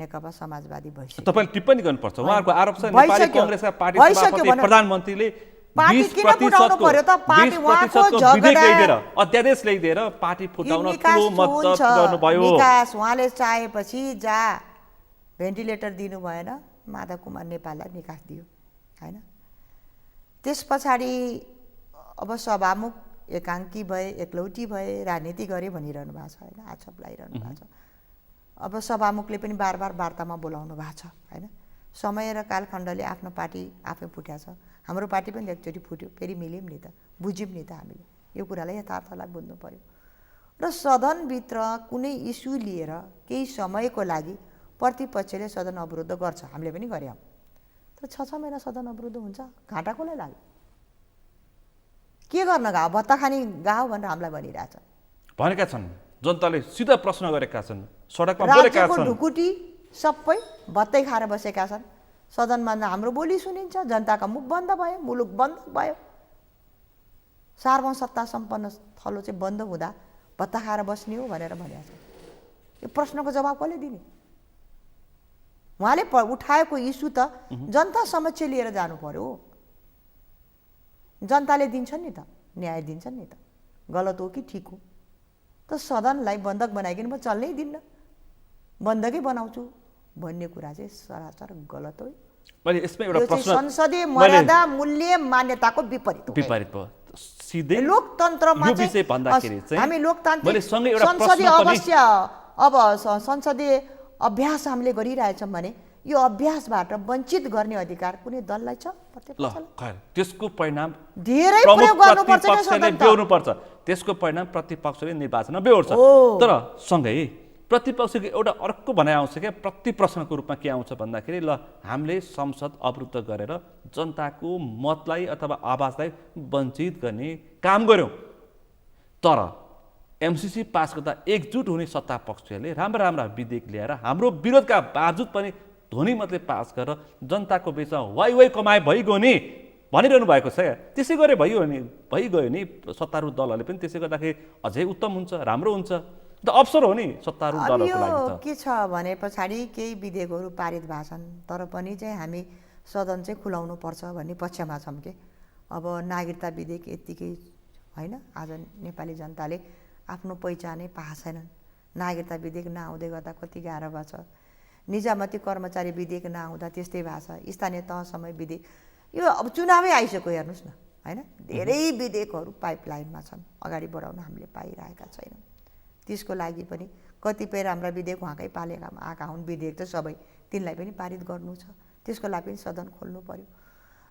नेकपा समाजवादी भइसक्यो। तपाईले टिप्पणी गर्नुपर्छ। उहाँको आरोप छ नेपाली कांग्रेसका पार्टी सभापति प्रधानमन्त्रीले 20% अध्यादेश ल्याइदिएर पार्टी फुटाउन ठुलो मद्दत गर्नुभयो। विकास उहाँले चाहेपछि जा भेन्टिलेटर दिनु भएन, माधव कुमार नेपाललाई निकास दियो हैन। त्यस पछाडि अब सभामुख एकाङ्की भए, एकलौटी भए, राजनीति गरे भनिरहनु भएको छ हैन, आक्षेप लगाइरहनु भएको छ। अब सभामुखले पनि बार वार्तामा बोलाउनु भएको छ हैन। समय र कालखण्डले आफ्नो पार्टी आफै फुट्या छ। हाम्रो पार्टी पनि एकचोटि फुट्यो, फेरि मिल्यौँ नि त, बुझ्यौँ नि त हामीले। यो कुरालाई यथार्थलाई बुझ्नु पर्यो। र सदनभित्र कुनै इस्यु लिएर केही समयको लागि प्रतिपक्षले सदन अवरुद्ध गर्छ, हामीले पनि गर्यौँ। तर 6 महिना सदन अवरुद्ध हुन्छ, घाटा कसलाई लाग्यो? के गर्न गाउँ? भत्ता खानी गाउँ भनेर हामीलाई भनिरहेछ भनेका छन्। जनताले सिधा प्रश्न गरेका छन्, सडकमा बोलेका छन्। राज्यको ढुकुटी सबै भत्तै खाएर बसेका छन्। सदनमा हाम्रो बोली सुनिन्छ, जनताका मुख बन्द भयो, मुलुक बन्द भयो। सार्वभौम सत्ता सम्पन्न थलो चाहिँ बन्द हुँदा भत्ता खाएर बस्ने हो भनेर भनेको छ। यो प्रश्नको जवाब कसले दिने? उहाँले उठाएको इस्यु त जनता समक्ष लिएर जानु पर्यो। जनताले दिन्छन् नि त, न्याय दिन्छन् नि त, गलत हो कि ठिक हो। त सदनलाई बन्धक बनाइकन म चल्नै दिन्न, बन्धकै बनाउँछु भन्ने कुरा चाहिँ सरासर गलत हो। मैले यसमा एउटा प्रश्न, संसदीय मर्यादा मूल्य मान्यताको विपरीत भयो। सिधै लोकतन्त्रमा यो विषय भन्दाखेरि चाहिँ हामी लोकतान्त्रिक मैले सँगै एउटा संसदीय प्रश्न पनि अवश्य अब संसदीय अभ्यास हामीले गरिरहेछौँ भने यो अभ्यासबाट वञ्चित गर्ने अधिकार कुनै दललाई छ? ल खैर त्यसको परिणाम धेरै प्रयोग गर्नुपर्छ, बेहोर्नुपर्छ। त्यसको परिणाम प्रतिपक्षले निर्वाचनमा बेहोर्छ। तर सँगै प्रतिपक्षको एउटा अर्को भनाइ आउँछ क्या, प्रति प्रश्नको रूपमा के आउँछ भन्दाखेरि ल हामीले संसद अवरुद्ध गरेर जनताको मतलाई अथवा आवाजलाई वञ्चित गर्ने काम गर्यौँ, तर एमसिसी पास गर्दा एकजुट हुने सत्ता पक्षले राम्रा राम्रा विधेयक ल्याएर हाम्रो विरोधका बावजुद पनि ध्वनि मतले पास गरेर जनताको बिचमा वाइ वाइ कमाए भइगयो नि भनिरहनु भएको छ क्या। त्यसै गरे भइगयो नि सत्तारूढ दलहरूले पनि त्यसै गर्दाखेरि अझै उत्तम हुन्छ, राम्रो हुन्छ। त अवसर हो नि सत्तारूढ अब दलहरूको लागि यो त। के छ भने पछाडि केही विधेयकहरू पारित भएको छन्, तर पनि चाहिँ हामी सदन चाहिँ खुलाउनु पर्छ भन्ने पक्षमा छौँ कि अब नागरिकता विधेयक यत्तिकै होइन, आज नेपाली जनताले आफ्नो पहिचानै पाएको छैनन्। नागरिकता विधेयक नआउँदै गर्दा कति गाह्रो भएको छ। निजामती कर्मचारी विधेयक नआउँदा त्यस्तै भएको छ। स्थानीय तहसम्म विधेयक, यो अब चुनावै आइसक्यो हेर्नुहोस् न होइन। धेरै विधेयकहरू पाइपलाइनमा छन्, अगाडि बढाउन हामीले पाइरहेका छैनौँ। त्यसको लागि पनि कतिपय राम्रा विधेयक उहाँकै पालेका आएका हुन्, विधेयक त सबै तिनलाई पनि पारित गर्नु छ, त्यसको लागि पनि सदन खोल्नु पर्यो।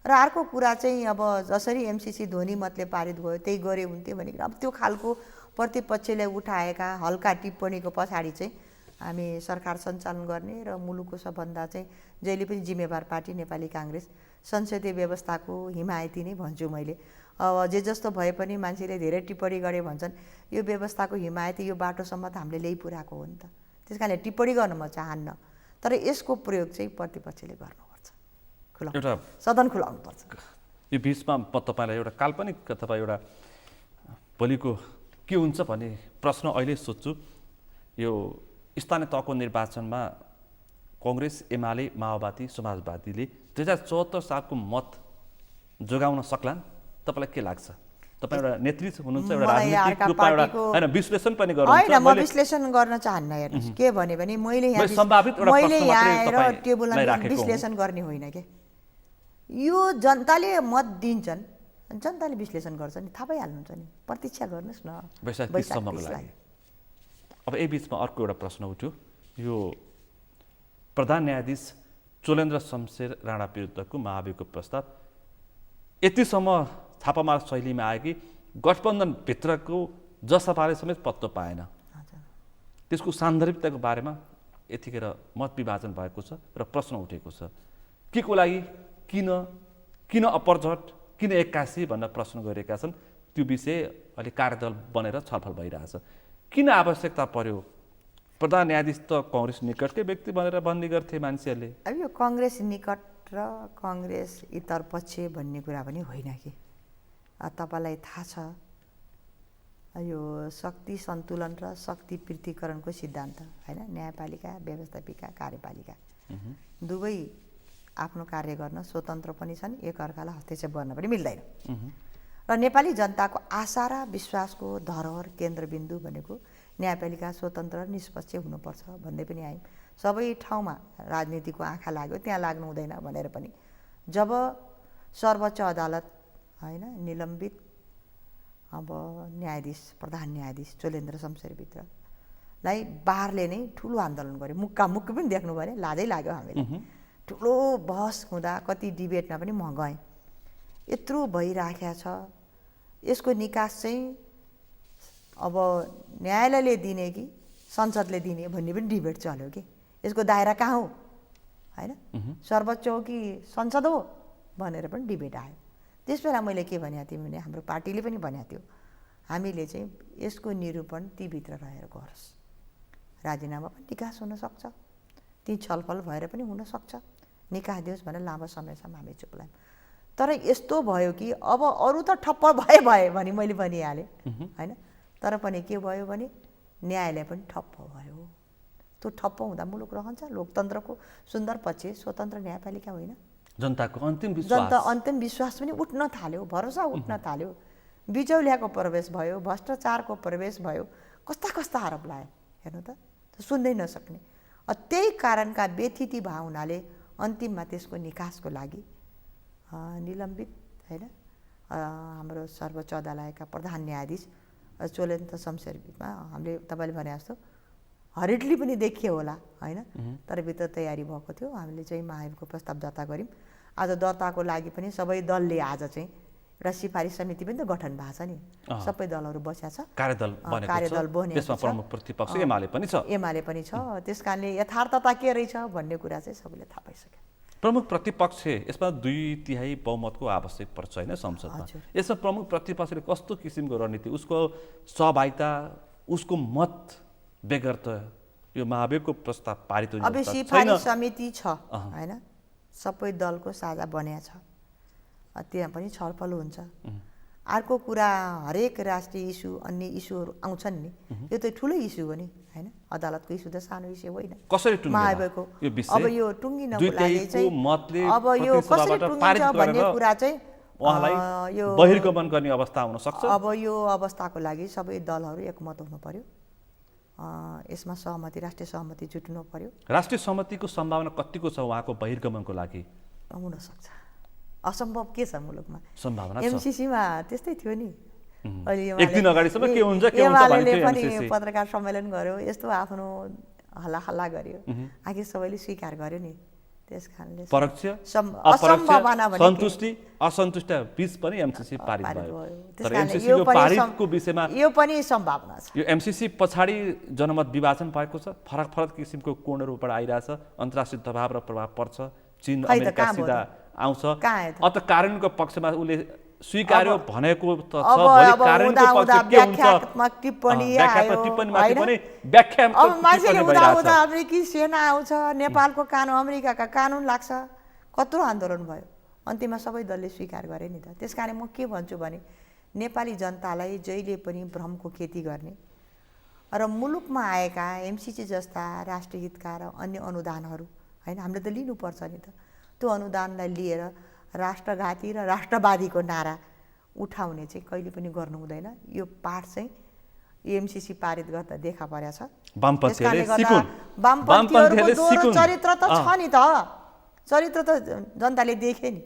र अर्को कुरा चाहिँ अब जसरी एमसिसी ध्वनि मतले पारित भयो त्यही गरे हुन्थ्यो भने अब त्यो खालको प्रतिपक्षले उठाएका हल्का टिप्पणीको पछाडि चाहिँ हामी सरकार सञ्चालन गर्ने र मुलुकको सबभन्दा चाहिँ जहिले पनि जिम्मेवार पार्टी नेपाली काङ्ग्रेस संसदीय व्यवस्थाको हिमायती नै भन्छु मैले। अब जे जस्तो भए पनि मान्छेले धेरै टिप्पणी गरे भन्छन्, यो व्यवस्थाको हिमायती यो बाटोसम्म त हामीले ल्याइ पुऱ्याएको हो नि त। त्यस कारणले टिप्पणी गर्न म चाहन्न, तर यसको प्रयोग चाहिँ प्रतिपक्षले गर्नुपर्छ, एउटा सदन खुलाउनुपर्छ। यो बिचमा म तपाईँलाई एउटा काल्पनिक अथवा एउटा भोलिको के हुन्छ भन्ने प्रश्न अहिले सोध्छु। यो स्थानीय तहको निर्वाचनमा कङ्ग्रेस, एमाले, माओवादी, समाजवादीले 2074 सालको मत जोगाउन सक्लान्? तपाईँलाई के लाग्छ? तपाईँ एउटा नेतृत्व हुनुहुन्छ, एउटा राजनीतिक रूपमा एउटा हैन विश्लेषण पनि गर्नुहुन्छ। हैन, म विश्लेषण गर्न चाहन्न। हेर्नुस् के भने मैले यहाँ आएर टेबुलमा विश्लेषण गर्ने होइन के। यो जनताले मत दिन्छन्, जनताले विश्लेषण गर्छ नि, थाहा पाइहाल्नुहुन्छ नि, प्रतीक्षा गर्नुहोस् न वैशाख 30सम्मको लागि। अब यही बिचमा अर्को एउटा प्रश्न उठ्यो, यो प्रधान न्यायाधीश चोलेन्द्र शमशेर राणा विरुद्धको महाभियोगको प्रस्ताव यतिसम्म छापामार शैलीमा आयो कि गठबन्धनभित्रको जसपाले समेत पत्तो पाएन। त्यसको सान्दर्भिकताको बारेमा यतिखेर मत विभाजन भएको छ र प्रश्न उठेको छ, के को लागि, किन अपरझट, किन 81 भनेर प्रश्न गरिरहेका छन्। त्यो विषय अहिले कार्यदल बनेर छलफल भइरहेछ। किन आवश्यकता पर्यो? प्रधान न्यायाधीश त कङ्ग्रेस निकटकै व्यक्ति भनेर भन्ने गर्थे मान्छेहरूले। अब यो कङ्ग्रेस निकट र कङ्ग्रेस इतर पक्ष भन्ने कुरा पनि होइन कि। तपाईँलाई थाहा छ यो शक्ति सन्तुलन र शक्ति पृथकीकरणको सिद्धान्त होइन, न्यायपालिका, व्यवस्थापिका, कार्यपालिका दुवै आफ्नो कार्य गर्न स्वतन्त्र पनि छन्, एकअर्कालाई हस्तक्षेप गर्न पनि मिल्दैन। र नेपाली जनताको आशा र विश्वासको धरोहर केन्द्रबिन्दु भनेको न्यायपालिका स्वतन्त्र र निष्पक्ष हुनुपर्छ भन्दै पनि आयौँ। सबै ठाउँमा राजनीतिको आँखा लाग्यो, त्यहाँ लाग्नु हुँदैन भनेर पनि जब सर्वोच्च अदालत होइन निलम्बित अब न्यायाधीश प्रधान न्यायाधीश चोलेन्द्र शमशेरभित्रलाई बारले नै ठुलो आन्दोलन गर्यो, मुक्कामुक्की पनि देख्नु भने लाजै लाग्यो हामीलाई। ठुलो बहस हुँदा कति डिबेटमा पनि म गएँ। यत्रो भइराखेको छ, यसको निकास चाहिँ अब न्यायालयले दिने कि संसदले दिने भन्ने पनि डिबेट चल्यो कि। यसको दायरा कहाँ हो होइन, सर्वोच्च हो कि संसद हो भनेर पनि डिबेट आयो। त्यस बेला मैले के भनेको थिएँ भने हाम्रो पार्टीले पनि भनेको थियो, हामीले चाहिँ यसको निरूपण तीभित्र रहेर गरोस्, राजीनामा पनि निकास हुनसक्छ, ती छलफल भएर पनि हुनसक्छ, निकास दियोस् भनेर लामो समयसम्म हामी चुप लाग्यौँ। तर यस्तो भयो कि अब अरू त ठप्प भए भने मैले भनिहालेँ होइन, तर पनि के भयो भने न्यायालय पनि ठप्प भयो। त्यो ठप्प हुँदा मुलुक रहन्छ? लोकतन्त्रको सुन्दर पक्ष स्वतन्त्र न्यायपालिका होइन? जनताको अन्तिम विश्वास पनि उठ्न थाल्यो, भरोसा उठ्न थाल्यो। बिचौलियाको प्रवेश भयो, भ्रष्टाचारको प्रवेश भयो, कस्ता कस्ता आरोप लगायो हेर्नु त, सुन्दै नसक्ने। त्यही कारणका व्यथिति भए हुनाले अन्तिममा त्यसको निकासको लागि निलम्बित होइन हाम्रो सर्वोच्च अदालतका प्रधान न्यायाधीश चोलेन्द्र शमशेरमा हामीले तपाईँले भने जस्तो हरिडली पनि देखियो होला होइन, तर भित्र तयारी भएको थियो। हामीले चाहिँ महाभियोगको प्रस्ताव दर्ता गऱ्यौँ। आज दर्ताको लागि पनि सबै दलले आज चाहिँ एउटा सिफारिस समिति पनि त गठन भएको छ नि, सबै दलहरू बसेका छ, कार्यदल बनेको छ, प्रमुख प्रतिपक्ष एमाले पनि छ। त्यस कारणले यथार्थता के रहेछ भन्ने कुरा चाहिँ सबैले थाहा पाइसक्यो। प्रमुख प्रतिपक्ष यसमा 2/3 बहुमतको आवश्यक पर्छ होइन संसदमा। यसमा प्रमुख प्रतिपक्षले कस्तो किसिमको रणनीति, उसको सहभागिता, उसको मत बेगर त यो महाभियोगको प्रस्ताव पारित हुने अब सिफारिस समिति छ होइन, सबै दलको साझा बन्या छ। त्यहाँ पनि छलफल हुन्छ। अर्को कुरा हरेक राष्ट्रिय इस्यु अन्य इस्युहरू आउँछन् नि, यो त ठुलो इस्यु हो नि होइन, अदालतको इस्यु त सानो इस्यु होइन। कसरी टुङ्गिएला महाभियोगको यो विषय? अब यो टुङ्गिनको लागि चाहिँ मतले अब यो कसरी टुङ्गिन्छ भन्ने कुरा चाहिँ उहाँलाई यो बहिर्गमन गर्ने अवस्था हुन सक्छ। अब यो अवस्थाको लागि सबै दलहरू एकमत हुनु पर्यो, यसमा सहमति राष्ट्रिय सहमति जुट्नु पर्यो। राष्ट्रिय सहमतिको सम्भावना कतिको छ उहाँको बहिर्गमनको लागि? हुनसक्छ, असम्भव के छ मुलुकमा? सम्भावना छ। एमसिसीमा त्यस्तै थियो नि, अहिले एक दिन अगाडिसम्म के हुन्छ एमाले पनि पत्रकार सम्मेलन गर्यो, यस्तो आफ्नो हल्ला हल्ला गर्यो, आखिर सबैले स्वीकार गर्यो नि। त्यस कारणले परोक्ष असम्भावना भने सन्तुष्टि असन्तुष्ट बीच पनि एमसिसी पारित भयो। तर एमसिसी यो को पारितको विषयमा यो पनि सम्भावना छ। यो एमसिसी पछाडि जनमत विभाजन भएको छ, फरक फरक किसिमको कोणहरूबाट आइरहेछ, अन्तर्राष्ट्रिय दबाव र प्रभाव पर्छ, चीन अमेरिका सिधा आउँछ। अत कानुनको पक्षमा उसले स्वीकार्यो भनेको त छ, भोलि कानुनको पक्ष के हुन्छ? व्याख्यात्मक टिप्पणी आयो, टिप्पणीमाथि पनि व्याख्या अब मान्छेले उदा अमेरिकी सेना आउँछ, नेपालको कानुन अमेरिकाका कानुन लाग्छ, कत्रो आन्दोलन भयो, अन्तिममा सबै दलले स्वीकार गरे नि त। त्यस कारण म के भन्छु भने नेपाली जनतालाई जहिले पनि भ्रमको खेती गर्ने र मुलुकमा आएका एमसिसी जस्ता राष्ट्रिय हितका र अन्य अनुदानहरू होइन हामीले त लिनुपर्छ नि त, त्यो अनुदानलाई लिएर राष्ट्रघाती र राष्ट्रवादीको नारा उठाउने चाहिँ कहिले पनि गर्नु हुँदैन। यो पाठ चाहिँ एमसिसी पारित गर्दा देखा परेछ। वामपन्थीहरूको दोहोरो चरित्र त छ नि त, चरित्र त जनताले देखे नि।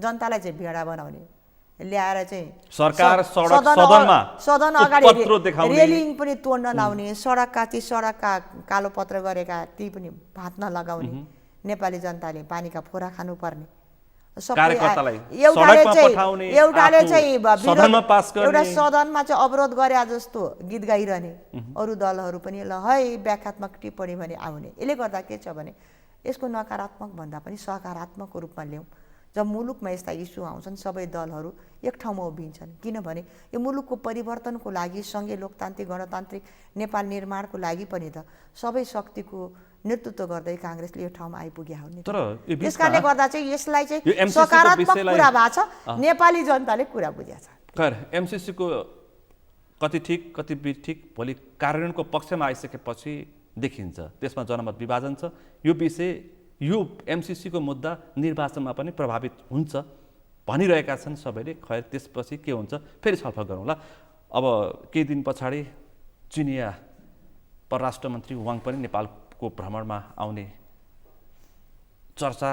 जनतालाई चाहिँ भेडा बनाउने ल्याएर चाहिँ सदन अगाडि रेलिङ पनि तोड्न लाउने, सडकका कालो पत्र गरेका ती पनि भाँच्न लगाउने, नेपाली जनताले पानीका फोरा खानुपर्ने, एउटाले चाहिँ एउटा सदनमा चाहिँ अवरोध गरे जस्तो गीत गाइरहने, अरू दलहरू पनि ल है व्याख्यात्मक टिप्पणी भने आउने। यसले गर्दा के छ भने यसको नकारात्मक भन्दा पनि सकारात्मक रूपमा ल्याउँ। जब मुलुकमा यस्ता इस्यु आउँछन् सबै दलहरू एक ठाउँमा उभिन्छन्, किनभने यो मुलुकको परिवर्तनको लागि, सङ्घीय लोकतान्त्रिक गणतान्त्रिक नेपाल निर्माणको लागि पनि त सबै शक्तिको नेतृत्व गर्दै काङ्ग्रेसले यो ठाउँमा आइपुग्या हो नि। त्यस कारणले गर्दा चाहिँ यसलाई चाहिँ सकारात्मक कुरा भएको छ, नेपाली जनताले कुरा बुझेको छ। खैर एमसिसी को कति ठिक कति बेठिक भोलि कार्यान्वयनको पक्षमा आइसकेपछि देखिन्छ, त्यसमा जनमत विभाजन छ। यो विषय यो एमसिसी को मुद्दा निर्वाचनमा पनि प्रभावित हुन्छ भनिरहेका छन् सबैले। खैर त्यसपछि के हुन्छ फेरि छलफल गरौँला। अब केही दिन पछाडि चिनिया परराष्ट्र मन्त्री वाङ पनि नेपालको भ्रमणमा आउने चर्चा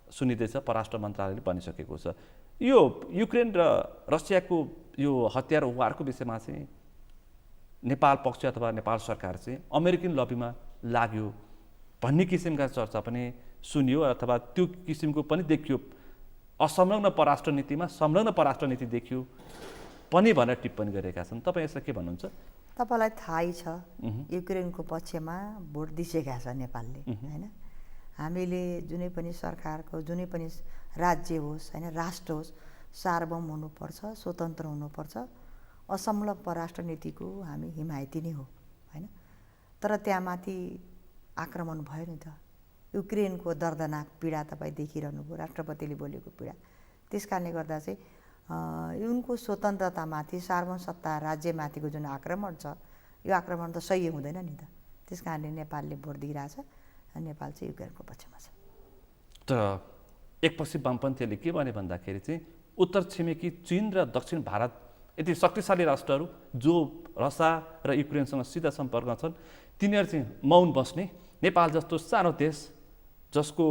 सुनिँदैछ, परराष्ट्र मन्त्रालयले भनिसकेको छ। यो युक्रेन र रसियाको यो हतियार वारको विषयमा चाहिँ नेपाल पक्ष अथवा नेपाल सरकार चाहिँ अमेरिकन लबीमा लाग्यो भन्ने किसिमका चर्चा पनि सुनियो, अथवा त्यो किसिमको पनि देखियो। असंलग्न परराष्ट्र नीतिमा संलग्न परराष्ट्र नीति देखियो पनि भनेर टिप्पणी गरेका छन्। तपाईँ यसलाई के भन्नुहुन्छ? तपाईँलाई थाहै छ युक्रेनको पक्षमा भोट दिइसकेका छ नेपालले होइन। हामीले जुनै पनि सरकारको जुनै पनि राज्य होस् होइन, राष्ट्र होस्, सार्वभौम हुनुपर्छ, स्वतन्त्र हुनुपर्छ, असंलग्न परराष्ट्र नीतिको हामी हिमायती नै हो होइन। तर त्यहाँ माथि आक्रमण भयो नि त, युक्रेनको दर्दनाक पीडा तपाईँ देखिरहनु भयो, राष्ट्रपतिले बोलेको पीडा। त्यस कारणले गर्दा चाहिँ उनको स्वतन्त्रतामाथि, सार्वभौम सत्ता राज्यमाथिको जुन आक्रमण छ यो आक्रमण त सही हुँदैन नि त। त्यस कारणले नेपालले भोट दिइरहेछ, नेपाल चाहिँ युक्रेनको पक्षमा छ। तर एकपछि वामपन्थीहरूले के भने भन्दाखेरि चाहिँ उत्तर छिमेकी चीन र दक्षिण भारत यति शक्तिशाली राष्ट्रहरू जो रसिया र युक्रेनसँग सिधा सम्पर्क छन्, तिनीहरू चाहिँ मौन बस्ने, नेपाल जस्तो सानो देश जसको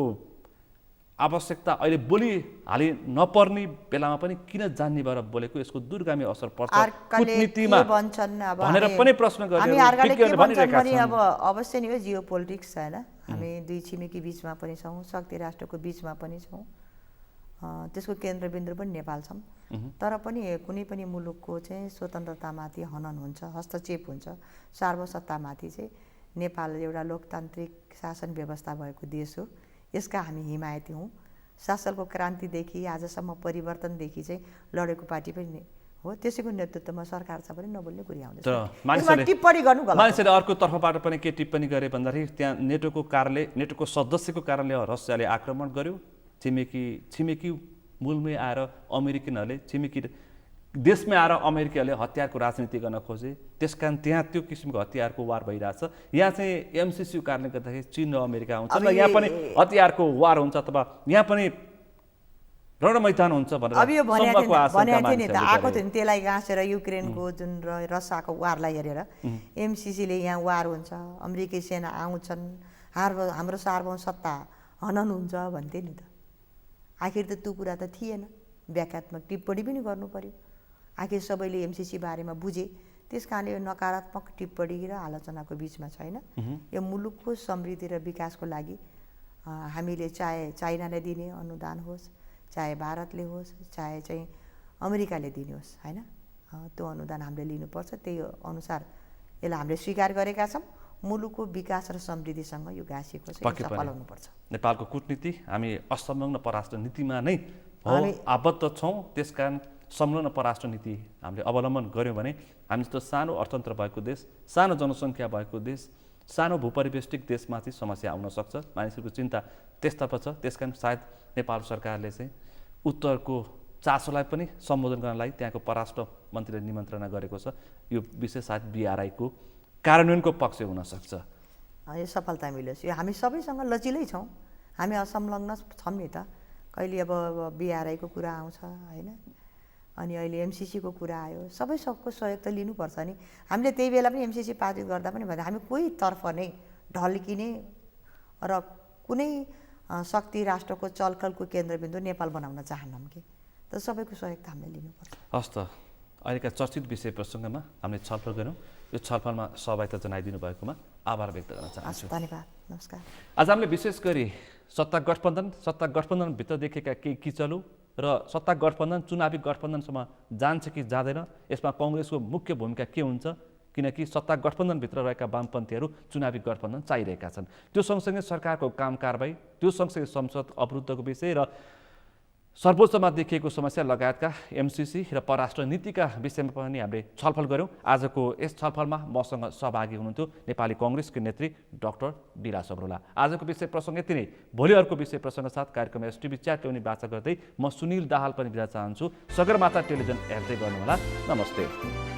आवश्यकता अहिले बोलिहाली नपर्ने बेलामा पनि किन जान्ने भएर बोलेको, यसको दूरगामी असर पर्छ कूटनीतिमा भनेर पनि प्रश्न गरिरहेका छन्। अब अवश्य नै हो, जियो पोलिटिक्स होइन, हामी दुई छिमेकी बिचमा पनि छौँ, शक्ति राष्ट्रको बिचमा पनि छौँ, त्यसको केन्द्रबिन्दु पनि नेपाल छौँ। तर पनि कुनै पनि मुलुकको चाहिँ स्वतन्त्रतामाथि हनन हुन्छ, हस्तक्षेप हुन्छ, सार्वसत्तामाथि चाहिँ नेपाल एउटा लोकतान्त्रिक शासन व्यवस्था भएको देश हो, यसका हामी हिमायती हौँ। शासनको क्रान्तिदेखि आजसम्म परिवर्तनदेखि चाहिँ लडेको पार्टी पनि हो, त्यसैको नेतृत्वमा सरकार छ पनि नबोल्ने कुरा आउँदैछ। टिप्पणी गर्नु गलत। मान्छेले अर्को तर्फबाट पनि के टिप्पणी गरे भन्दाखेरि त्यहाँ नेटोको सदस्यको कारणले रसियाले आक्रमण गर्यो, छिमेकी मूलमै आएर अमेरिकनहरूले छिमेकी देशमै आएर अमेरिकाले हतियारको राजनीति गर्न खोजे, त्यसकारण त्यहाँ त्यो किसिमको हतियारको वार भइरहेछ। यहाँ चाहिँ एमसिसीको कारणले गर्दाखेरि चीन र अमेरिका आउँछ र यहाँ पनि हतियारको वार हुन्छ अथवा यहाँ पनि रणमैदान हुन्छ भनेर अब यो भनेको सम्मको थियो नि त, आशंका आएको थियो नि त्यसलाई गाँसेर युक्रेनको जुन रसियाको वारलाई हेरेर एमसिसीले यहाँ वार हुन्छ, अमेरिकी सेना आउँछन्, हाम्रो सार्वभौम सत्ता हनन हुन्छ भन्थे नि त। आखिर त त्यो कुरा त थिएन, व्याख्यात्मक टिप्पणी पनि गर्नु पर्यो। आखिर सबैले एमसिसी बारेमा बुझे, त्यस कारणले यो नकारात्मक टिप्पणी र आलोचनाको बिचमा छैन। यो मुलुकको समृद्धि र विकासको लागि हामीले चाहे चाइनाले दिने अनुदान होस्, चाहे भारतले होस्, चाहे चाहिँ अमेरिकाले दिने होस्, होइन, त्यो अनुदान हामीले लिनुपर्छ। त्यही अनुसार यसलाई हामीले स्वीकार गरेका छौँ। मुलुकको विकास र समृद्धिसँग यो गाँसिएको छ, सफल हुनुपर्छ। नेपालको कूटनीति हामी असंलग्न परराष्ट्र नीतिमा नै आबद्ध छौँ। त्यसकारण संलग्न परराष्ट्र नीति हामीले अवलम्बन गऱ्यौँ भने हामी जस्तो सानो अर्थतन्त्र भएको देश, सानो जनसङ्ख्या भएको देश, सानो भूपरिवेष्टिक देशमा चाहिँ समस्या आउन सक्छ। मानिसहरूको चिन्ता त्यसतर्फ छ। त्यसकारण सायद नेपाल सरकारले चाहिँ उत्तरको चासोलाई पनि सम्बोधन गर्नलाई त्यहाँको परराष्ट्र मन्त्रीले निमन्त्रणा गरेको छ। यो विषय सायद बिआरआईको कार्यान्वयनको पक्ष हुनसक्छ। यो सफलता मिलोस्। यो हामी सबैसँग लचिलै छौँ, हामी असंलग्न छौँ नि त। कहिले अब बिआरआईको कुरा आउँछ, होइन, अनि अहिले एमसिसीको कुरा आयो, सबै सबको सहयोग त लिनुपर्छ नि। हामीले त्यही बेला पनि एमसिसी पारित गर्दा पनि भन्दा हामी कोही तर्फ नै ढल्किने र कुनै शक्ति राष्ट्रको चलखलको केन्द्रबिन्दु नेपाल बनाउन चाहन्नौँ कि, त सबैको सहयोग त हामीले लिनुपर्छ। हस् त, अहिलेका चर्चित विषय प्रसङ्गमा हामीले छलफल गऱ्यौँ। यो छलफलमा सहभागिता जनाइदिनु भएकोमा आभार व्यक्त गर्न चाहन्छु। धन्यवाद, नमस्कार। आज हामीले विशेष गरी सत्ता गठबन्धनभित्र देखेका केही किचलो र सत्ता गठबन्धन चुनावी गठबन्धनसम्म जान्छ कि जाँदैन, यसमा कङ्ग्रेसको मुख्य भूमिका के हुन्छ, किनकि सत्ता गठबन्धनभित्र रहेका वामपन्थीहरू चुनावी गठबन्धन चाहिरहेका छन्। त्यो सँगसँगै सरकारको काम कारबाही, त्यो सँगसँगै संसद अवरुद्धको विषय र सर्वोच्चमा देखिएको समस्या लगायतका एमसिसी र परराष्ट्र नीतिका विषयमा पनि हामीले छलफल गऱ्यौँ। आजको यस छलफलमा मसँग सहभागी हुनुहुन्थ्यो नेपाली कङ्ग्रेसकी नेत्री डाक्टर डिला सबरुला। आजको विषय प्रसङ्ग यति नै। भोलि अर्को विषय प्रसङ्ग साथ कार्यक्रम एसटिभी च्याट ल्याउने वाचा गर्दै म सुनिल दाहाल पनि बिदा चाहन्छु। सगरमाथा टेलिभिजन हेर्दै गर्नुहोला। नमस्ते।